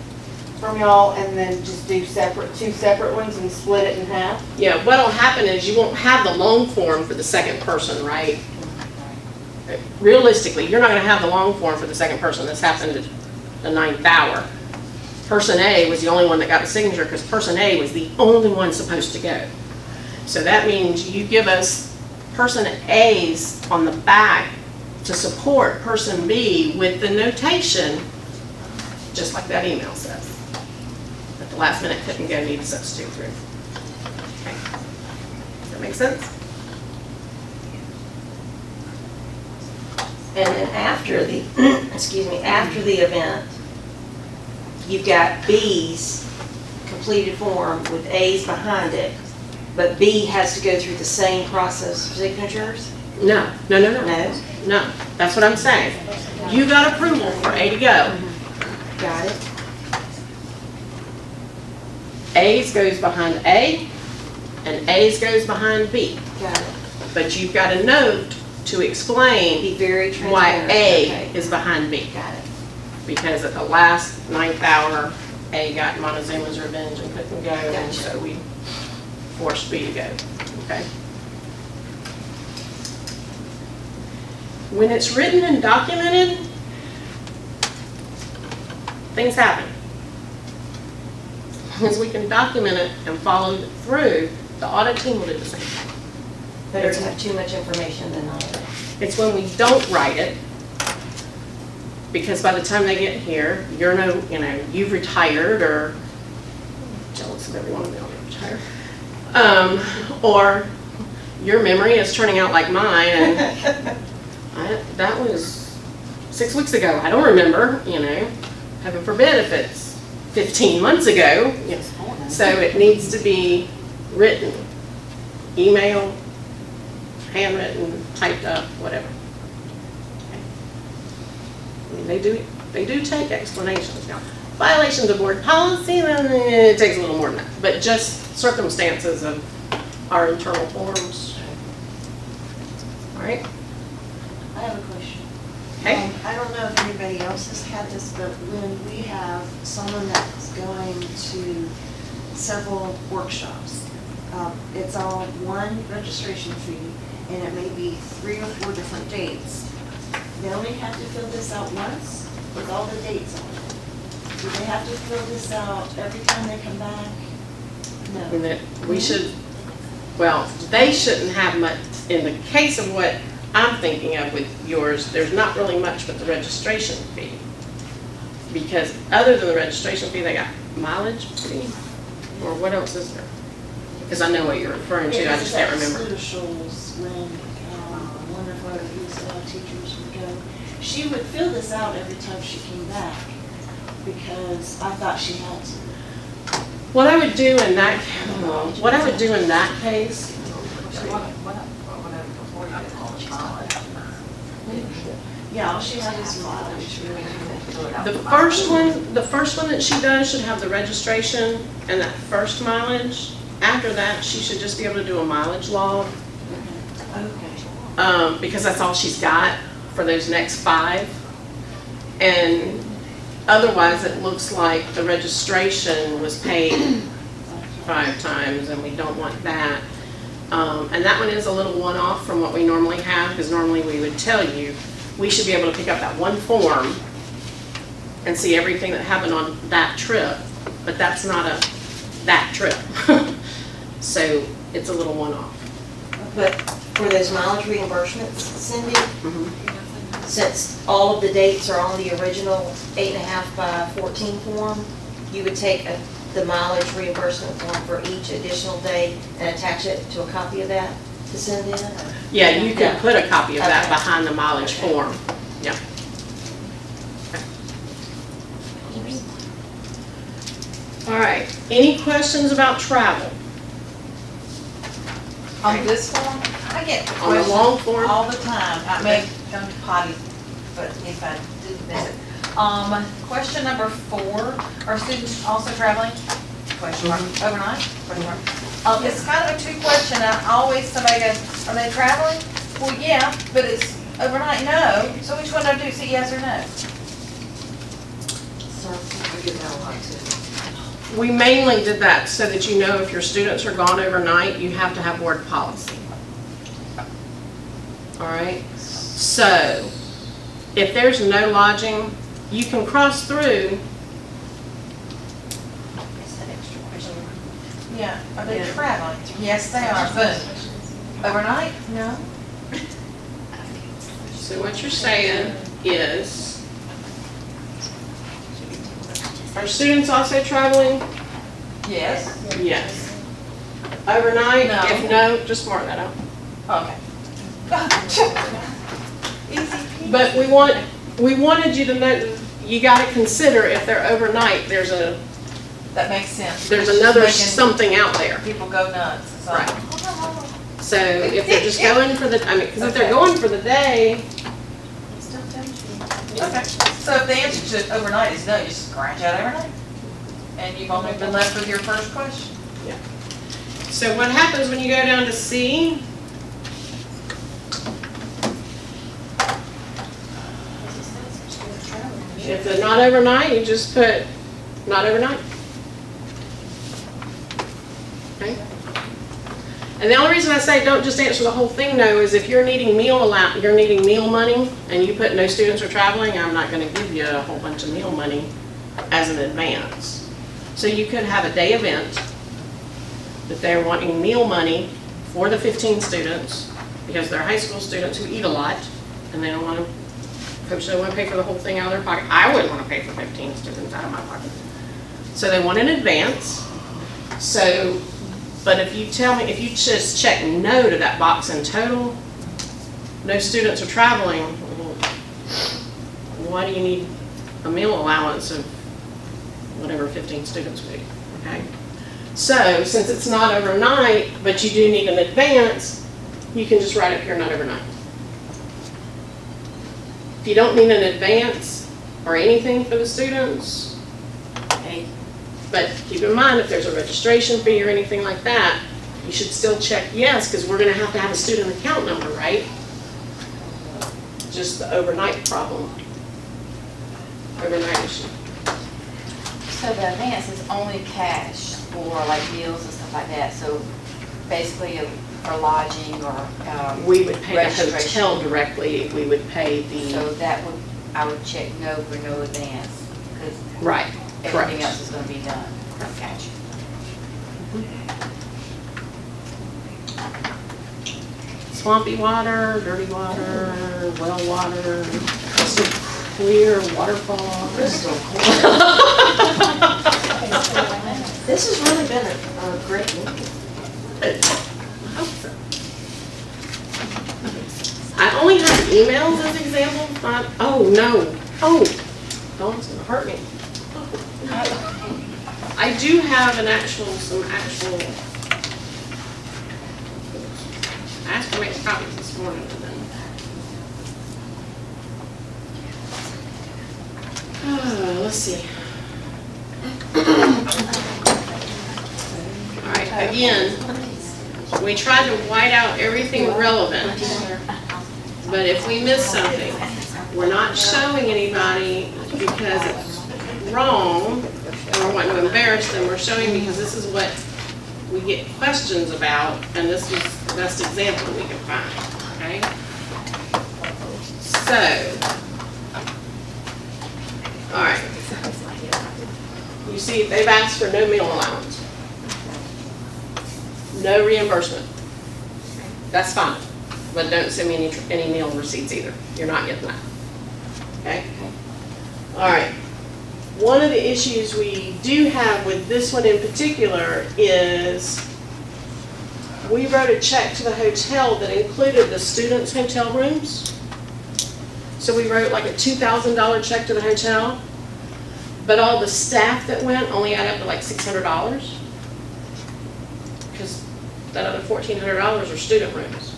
from y'all and then just do 2 separate ones and split it in half? Yeah, what'll happen is you won't have the long form for the second person, right? Realistically, you're not gonna have the long form for the second person. This happened at the 9th hour. Person A was the only one that got the signature because person A was the only one supposed to go. So that means you give us person A's on the back to support person B with the notation, just like that email says. At the last minute couldn't go, need to substitute through. Okay. Does that make sense? And then after the, excuse me, after the event, you've got B's completed form with A's behind it, but B has to go through the same process of signatures? No. No, that's what I'm saying. You got approval for A to go. Got it. A's goes behind A, and A's goes behind B. Got it. But you've got a note to explain Be very why transparent. A Okay. is behind B. Got it. Because at the last 9th hour, A got Montezuma's revenge and couldn't go, and Gotcha. so we forced B to go, okay? When it's written and documented, things happen. As long as we can document it and follow it through, the audit team will do the same thing. Better to have too much information than not enough. It's when we don't write it, because by the time they get here, you've retired, or jealous of everyone in the audience retired, or your memory is turning out like mine, and that was 6 weeks ago. I don't remember, heaven forbid if it's 15 months ago. So it needs to be written, email, handwritten, typed up, whatever. I mean, they do take explanations. Now, violations of board policy, then it takes a little more than that. But just circumstances of our internal forms. All right? I have a question. Okay. I don't know if anybody else has had this, but when we have someone that's going to several workshops, it's all one registration fee, and it may be 3 or 4 different dates. They only have to fill this out once with all the dates on it. Do they have to fill this out every time they come back? No. And that we should, well, they shouldn't have much, in the case of what I'm thinking of with yours, there's not really much but the registration fee. Because other than the registration fee, they got mileage fee, or what else is there? Because I know what you're referring to, I just can't remember. Socials when one of our whose teachers would go. She would fill this out every time she came back, because I thought she had to. What I would do in that, case, Yeah, all she had is mileage. the first one that she does should have the registration and that first mileage. After that, she should just be able to do a mileage log, Okay. because that's all she's got for those next 5. And otherwise, it looks like the registration was paid 5 times, and we don't want that. And that one is a little one-off from what we normally have, because normally we would tell you, we should be able to pick up that one form and see everything that happened on that trip, but that's not that trip. So it's a little one-off. But for those mileage reimbursements, Cindy, since all of the dates are on the original 8.5 by 14 form, you would take the mileage reimbursement form for each additional day and attach it to a copy of that to send in? Or? Yeah, you can put a copy of that Okay. behind the mileage form. Yeah. All right, any questions about travel? On this form, I get On the long form? questions all the time. I may go to potty, but if I didn't miss it. Question number 4, are students also traveling? Question mark, overnight? Question mark. It's kind of a 2-question. Somebody goes, are they traveling? Well, yeah, but it's overnight, no. So which one do I do, say yes or no? We mainly did that so that you know if your students are gone overnight, you have to have board policy. All right? So, if there's no lodging, you can cross through. Yeah, are they traveling? Yes, they are, but overnight? No. So what you're saying is, are students also traveling? Yes. Yes. Overnight? No. If no, just mark that out. Okay. Easy. But we wanted you to know, you gotta consider if they're overnight, there's That makes sense. another Making something out there. people go nuts. So. Right. So if they're just going for the, because if they're going for the day. Okay. So if the answer to overnight is no, you just scratch out overnight. And you've only been left with your first question. So what happens when you go down to C? If they're not overnight, you just put not overnight. Okay? And the only reason I say don't just answer the whole thing though is if you're needing meal money and you put no students are traveling, I'm not going to give you a whole bunch of meal money as an advance. So you could have a day event that they're wanting meal money for the 15 students because they're high school students who eat a lot and they don't want to, coach doesn't want to pay for the whole thing out of their pocket. I wouldn't want to pay for 15 students out of my pocket. So they want an advance. So, but if you tell me, if you just check no to that box in total, no students are traveling, well, why do you need a meal allowance of whatever 15 students would be, okay? So, since it's not overnight, but you do need an advance, you can just write up here not overnight. If you don't need an advance or anything for the students, okay, but keep in mind if there's a registration fee or anything like that, you should still check yes, because we're going to have a student account number, right? Just the overnight problem. Overnight issue. So the advance is only cash for like meals and stuff like that, so basically for lodging or We would pay the registration. hotel directly, we would pay the, So that would, I would check no for no advance, because right, correct. everything else is gonna be done. Gotcha. Swampy water, dirty water, well water, crystal clear waterfall. Crystal clear. This has really been a great meeting. I only have emails as examples, not, oh, no, oh, Dawn's gonna hurt me. I do have some actual, I asked to make copies this morning and then. Let's see. All right, again, we tried to white out everything relevant, but if we miss something, we're not showing anybody because it's wrong and we're wanting to embarrass them. We're showing because this is what we get questions about, and this is the best example we can find, okay? So, all right. You see, they've asked for no meal allowance. No reimbursement. That's fine, but don't send me any meal receipts either. You're not getting that. Okay? All right. One of the issues we do have with this one in particular is we wrote a check to the hotel that included the students' hotel rooms. So we wrote like a $2,000 check to the hotel, but all the staff that went only added up to like $600 because that other $1,400 are student rooms.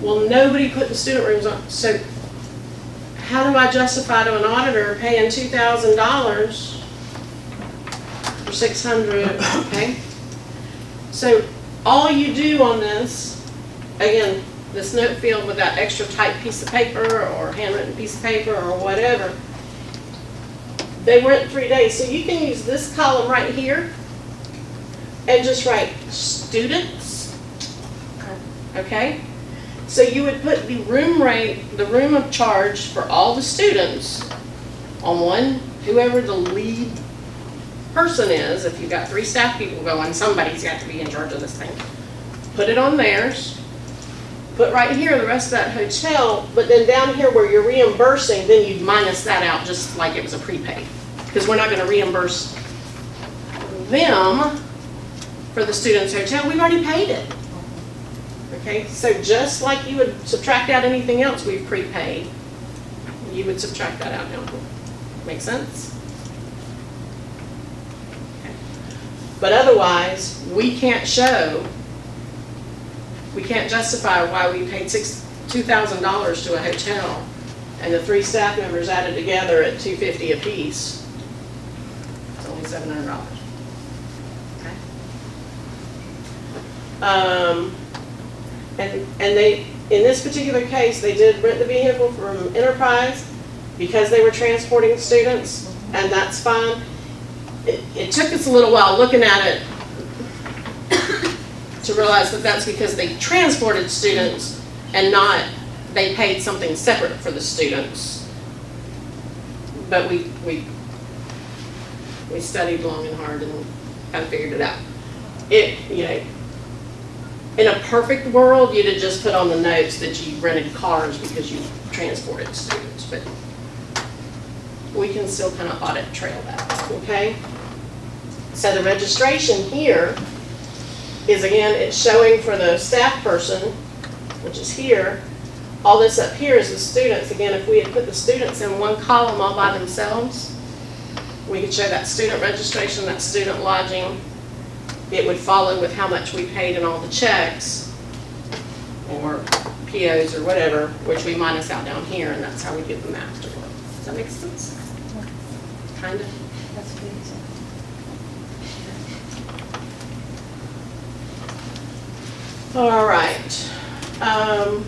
Well, nobody put the student rooms on, so how do I justify to an auditor paying $2,000 for $600, okay? So all you do on this, again, this note field with that extra typed piece of paper or handwritten piece of paper or whatever, they went 3 days. So you can use this column right here and just write students, okay? So you would put the room rate, the room of charge for all the students on one, whoever the lead person is. If you've got 3 staff people going, somebody's got to be in charge of this thing. Put it on theirs. Put right here the rest of that hotel, but then down here where you're reimbursing, then you minus that out just like it was a prepaid. Because we're not going to reimburse them for the student's hotel. We've already paid it. Okay, so just like you would subtract out anything else we've prepaid, you would subtract that out down here. Make sense? Okay. But otherwise, we can't justify why we paid $2,000 to a hotel and the 3 staff members added together at $250 a piece. It's only $700. Okay. And they, in this particular case, they did rent the vehicle from Enterprise because they were transporting students, and that's fine. It took us a little while looking at it to realize that that's because they transported students and not they paid something separate for the students. But we studied long and hard and kind of figured it out. You know, in a perfect world, you'd have just put on the notes that you rented cars because you transported students, but we can still kind of audit trail that, okay? So the registration here is, again, it's showing for the staff person, which is here. All this up here is the students. Again, if we had put the students in one column all by themselves, we could show that student registration, that student lodging. It would follow with how much we paid in all the checks or POs or whatever, which we minus out down here, and that's how we get the math to work. Does that make sense? Kind of? That's good. All right. And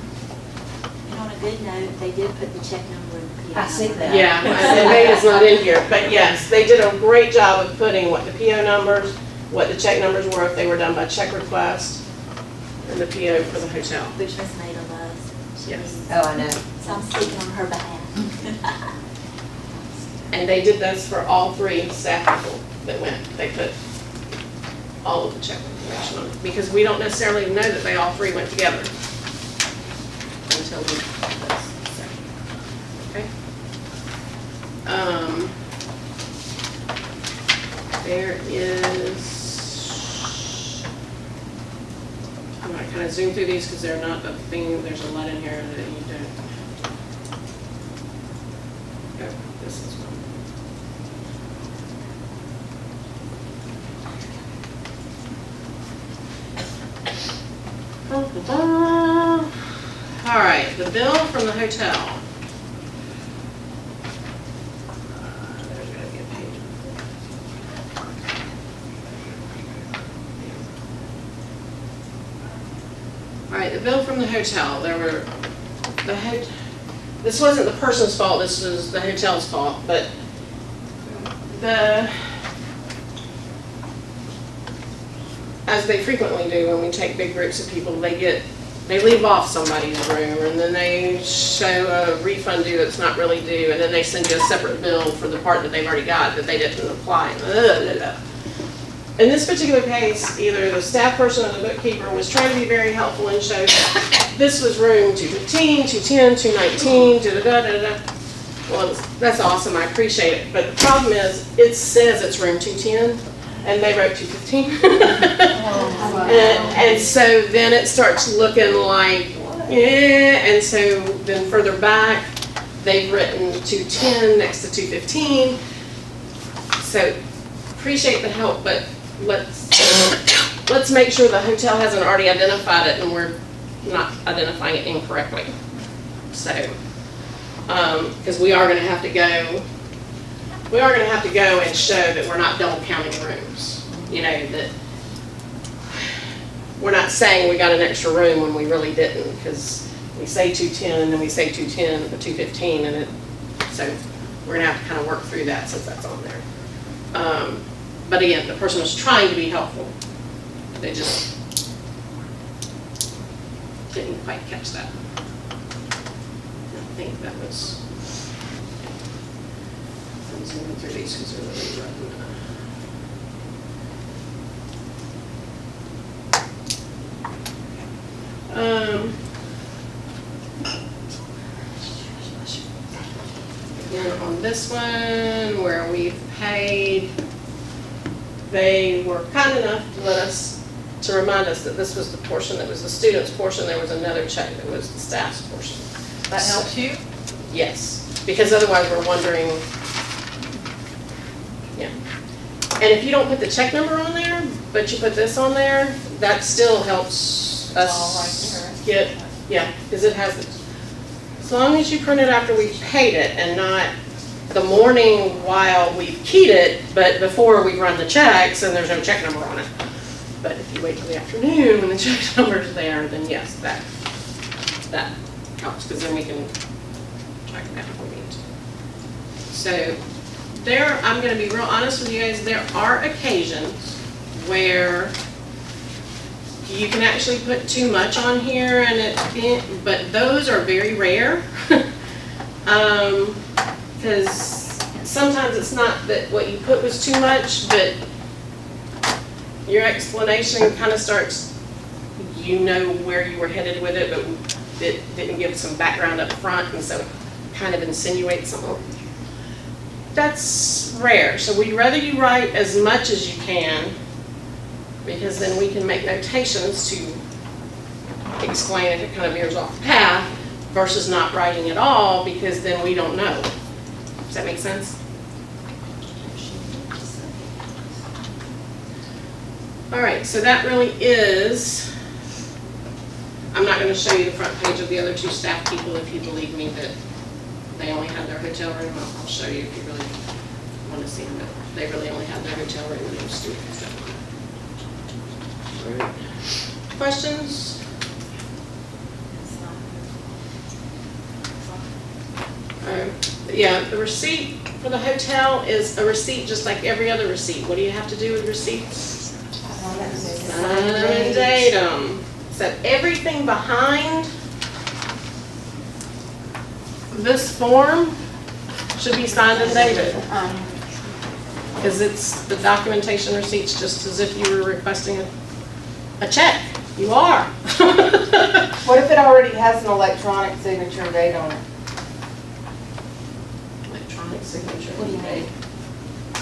on a good note, they did put the check number in the PO. I see that. Yeah, and Beta's not in here, but yes, they did a great job of putting what the PO numbers, what the check numbers were if they were done by check request, and the PO for the hotel. Which Miss Maida loves. Yes. Oh, I know. So I'm speaking on her behalf. And they did this for all 3 staff people that went. They put all of the check information on it, because we don't necessarily know that they all 3 went together until we do this. So, okay. There is, I'm going to kind of zoom through these because they're not a thing, there's a lot in here that you don't. this as well. All right, the bill from the hotel. There's gotta be a page. All right, the bill from the hotel, this wasn't the person's fault, this was the hotel's fault, but as they frequently do when we take big groups of people, they leave off somebody's room, and then they show a refund due that's not really due, and then they send you a separate bill for the part that they've already got that they didn't apply. In this particular case, either the staff person or the bookkeeper was trying to be very helpful and showed this was room 215, 210, 219, da-da-da-da-da. Well, that's awesome, I appreciate it, but the problem is, it says it's room 210, and they wrote 215. And so then it starts looking like, and so then further back, they've written 210 next to 215. So appreciate the help, but let's make sure the hotel hasn't already identified it and we're not identifying it incorrectly. So, because we are going to have to go and show that we're not double counting rooms. You know, that we're not saying we got an extra room when we really didn't, because we say 210 and then we say 210 but 215, and so we're going to have to kind of work through that since that's on there. But again, the person was trying to be helpful. They just didn't quite catch that. I think that was, I'm zooming through these because they're really rough. Again, on this one, where we've paid, they were kind enough to remind us that this was the portion that was the student's portion. There was another check that was the staff's portion. That helps you? Yes, because otherwise we're wondering, yeah. And if you don't put the check number on there, but you put this on there, that still helps us get, yeah, because it has, as long as you print it after we've paid it and not the morning while we've keyed it, but before we run the checks and there's no check number on it. But if you wait till the afternoon when the check number's there, then yes, that helps, because then we can track it down if we need to. So I'm going to be real honest with you guys, there are occasions where you can actually put too much on here, and but those are very rare. Because sometimes it's not that what you put was too much, but your explanation kind of starts, you know where you were headed with it, but it didn't give some background up front, and so it kind of insinuates something. That's rare. So we'd rather you write as much as you can, because then we can make notations to explain if it kind of veers off the path, versus not writing at all, because then we don't know. Does that make sense? All right, so that really is, I'm not going to show you the front page of the other two staff people if you believe me that they only have their hotel room. I'll show you if you really want to see them, but they really only have their hotel room and those students. All right. Questions? Yeah, the receipt for the hotel is a receipt just like every other receipt. What do you have to do with receipts? Sign and date them. So everything behind this form should be signed and dated. Because it's the documentation receipts, just as if you were requesting a check. You are. What if it already has an electronic signature date on it? Signature. What do you mean?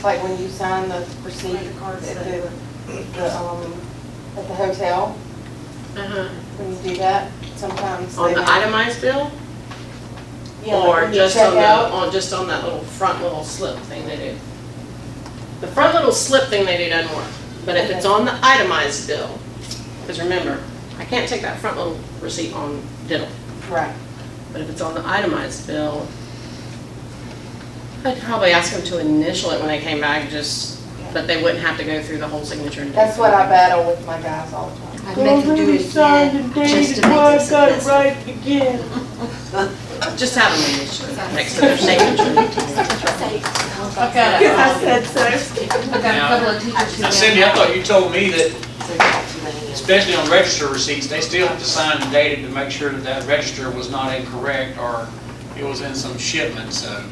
Like when you sign the receipt at the hotel? Uh-huh. When you do that, sometimes on the itemized bill? Yeah, like or when you just check on the, out. just on that little front little slip thing they do. The front little slip thing they do doesn't work, but if it's on the itemized bill, because remember, I can't take that front little receipt on digital. Right. But if it's on the itemized bill, I'd probably ask them to initial it when they came back, but they wouldn't have to go through the whole signature and. That's what I battle with my guys all the time. I'd make them do it again, just to make it successful. right again. Just have them initial it next to their signature. I've got a, I said so. I've got a couple of teachers who. Now Cindy, I thought you told me that, especially on register receipts, they still have to sign and date it to make sure that that register was not incorrect or it was in some shipment, so.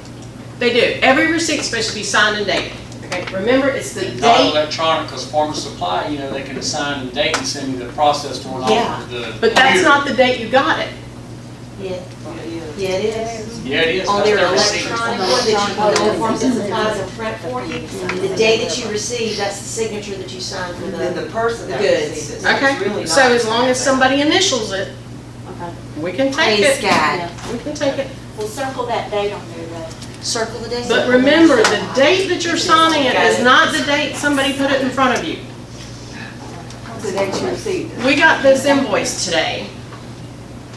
They do. Every receipt's supposed to be signed and dated. Okay, remember, it's the Not date, electronic, because form of supply, you know, they can assign and date and send me the process going on Yeah. with the. but that's computer. not the date you got it. Yeah, yeah, it is. Yeah, it is. On That's their their receipt. electronic one that you put on the forms and supplies and print for you, the day that you receive, that's the signature that you sign for Then the the person that goods. receives it. So it's Okay, really so not as long as somebody initials it, Okay. we can take Praise it. God. We can take it. Well, circle that date on there though. Circle the day. But remember, the date that you're signing it is not the date somebody put it in front of you. The date you received it. We got this invoice today.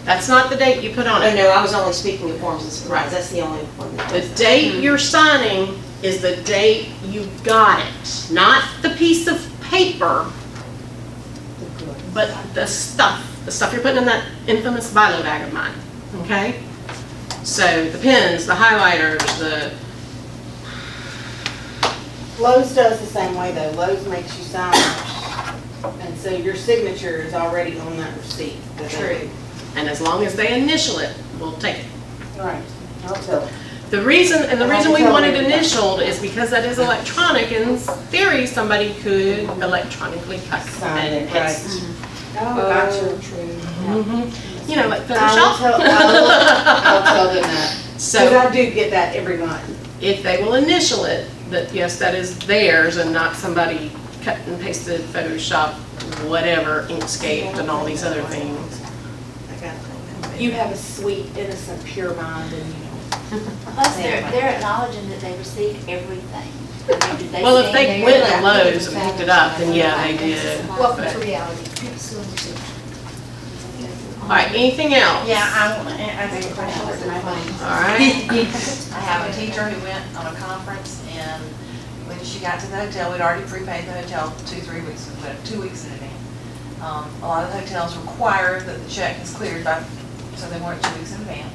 That's not the date you put on Oh, it. no, I was only speaking of forms and Right. supplies, that's the only one that. The date you're signing is the date you got it, not the piece of paper, but the stuff you're putting in that infamous Bilo bag of mine, okay? So the pens, the highlighters, the, Lowe's does the same way though. Lowe's makes you sign. And so your signature is already on that receipt. that they do. and as long as they initial it, we'll take it. Right. I'll tell them. The reason we Tell wanted them. initialed is because that is electronic. In theory, somebody could electronically cut Sign and it, right. paste. Oh, gotcha. Mhm. You know, like I'll Photoshop. tell them that. Because So I do get that every month. if they will initial it, that yes, that is theirs and not somebody cut and pasted Photoshop, whatever, Inkscape and all these other things. You have a sweet, innocent, pure mind and you know. Plus, they're acknowledging that they received everything. I mean, did Well, if send they their- went to Lowe's and picked it up, then yeah, they did. Welcome But- to reality. All right, anything else? Yeah, I want to ask a question. All right. I have a teacher who went on a conference, and when she got to the hotel, we'd already prepaid the hotel 2 weeks in advance. A lot of the hotels require that the check is cleared by, so they want it 2 weeks in advance.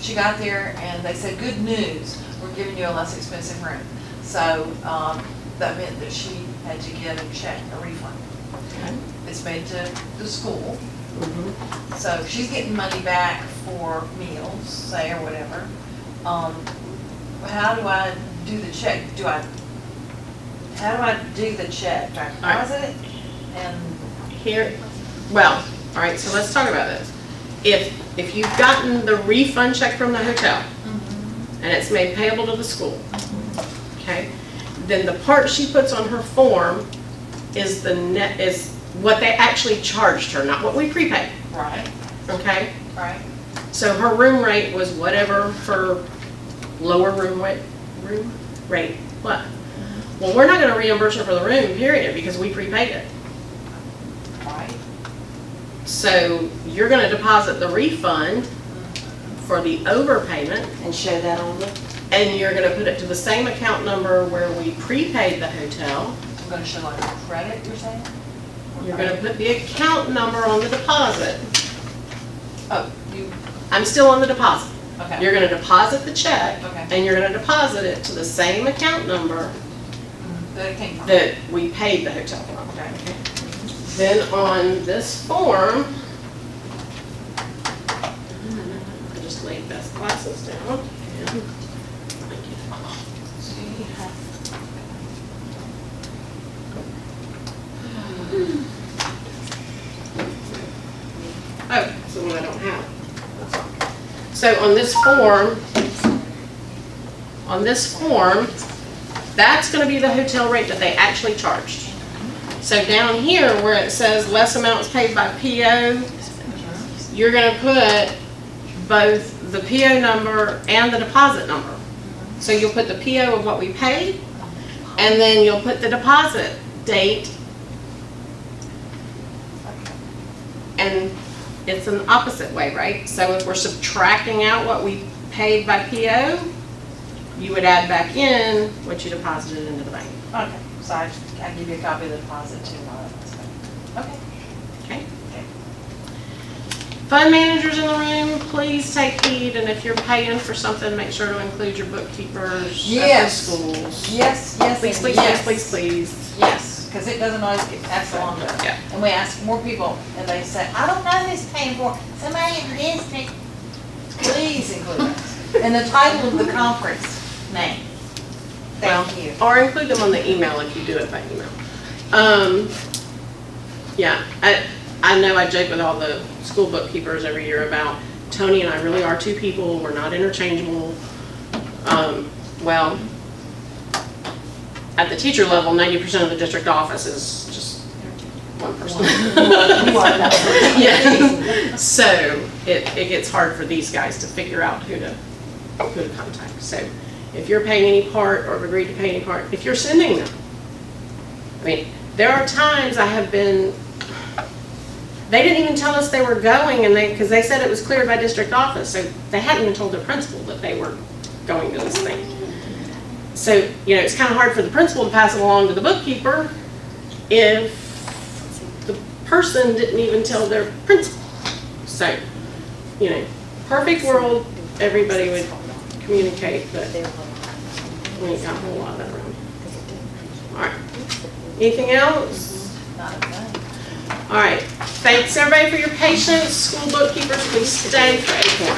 She got there and they said, good news, we're giving you a less expensive room. So that meant that she had to get a check, a refund. It's made to the school. So she's getting money back for meals, say, or whatever. How do I do the check? How do I do the check? Do I deposit it? And Here, well, all right, so let's talk about this. If you've gotten the refund check from the hotel, and it's made payable to the school, okay, then the part she puts on her form is is what they actually charged her, not what we prepaid, right, okay? right. So her room rate was whatever her lower room rate, what? Well, we're not gonna reimburse her for the room, period, because we prepaid it. Right. So you're gonna deposit the refund for the overpayment, And show that on the, and you're gonna put it to the same account number where we prepaid the hotel. I'm gonna show like a credit, you're saying? You're gonna put the account number on the deposit. Oh, I'm still on the deposit. okay. You're gonna deposit the check, Okay. and you're gonna deposit it to the same account number That it came from. that we paid the hotel from. Okay. Then on this form, I just laid Beth's glasses down. and- Oh, it's the one I don't have. So on this form, that's gonna be the hotel rate that they actually charged. So down here where it says less amounts paid by PO, you're gonna put both the PO number and the deposit number. So you'll put the PO of what we paid, and then you'll put the deposit date. And it's an opposite way, right? So if we're subtracting out what we paid by PO, you would add back in what you deposited into the bank. Okay, so I give you a copy of the deposit too. Okay. Okay? Fund managers in the room, please take heed, and if you're paying for something, make sure to include your bookkeepers at the Yes. schools. Yes, yes, Please, and please, yes. please, please, please. Yes, because it doesn't always get passed along to us. Yeah. And we ask more people, and they say, I don't know who's paying for it. Somebody in the district. Please include us. And the title of the conference name. Thank you. Or include them on the email if you do it by email. Yeah, I know I joke with all the school bookkeepers every year about Tony and I really are two people, we're not interchangeable. Well, at the teacher level, 90% of the district office is just one person. Yeah. So it gets hard for these guys to figure out who to contact. So if you're paying any part or have agreed to pay any part, if you're sending them. I mean, there are times I have been, they didn't even tell us they were going, and because they said it was cleared by district office, so they hadn't even told their principal that they were going to this thing. So, you know, it's kind of hard for the principal to pass it along to the bookkeeper if the person didn't even tell their principal. So, you know, perfect world, everybody would communicate, but we ain't got a whole lot of that around. All right. Anything else? Not a thing. All right. Thanks everybody for your patience. School bookkeepers, please stay for 8 more.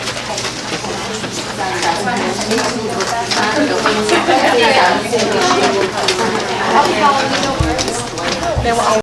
They were all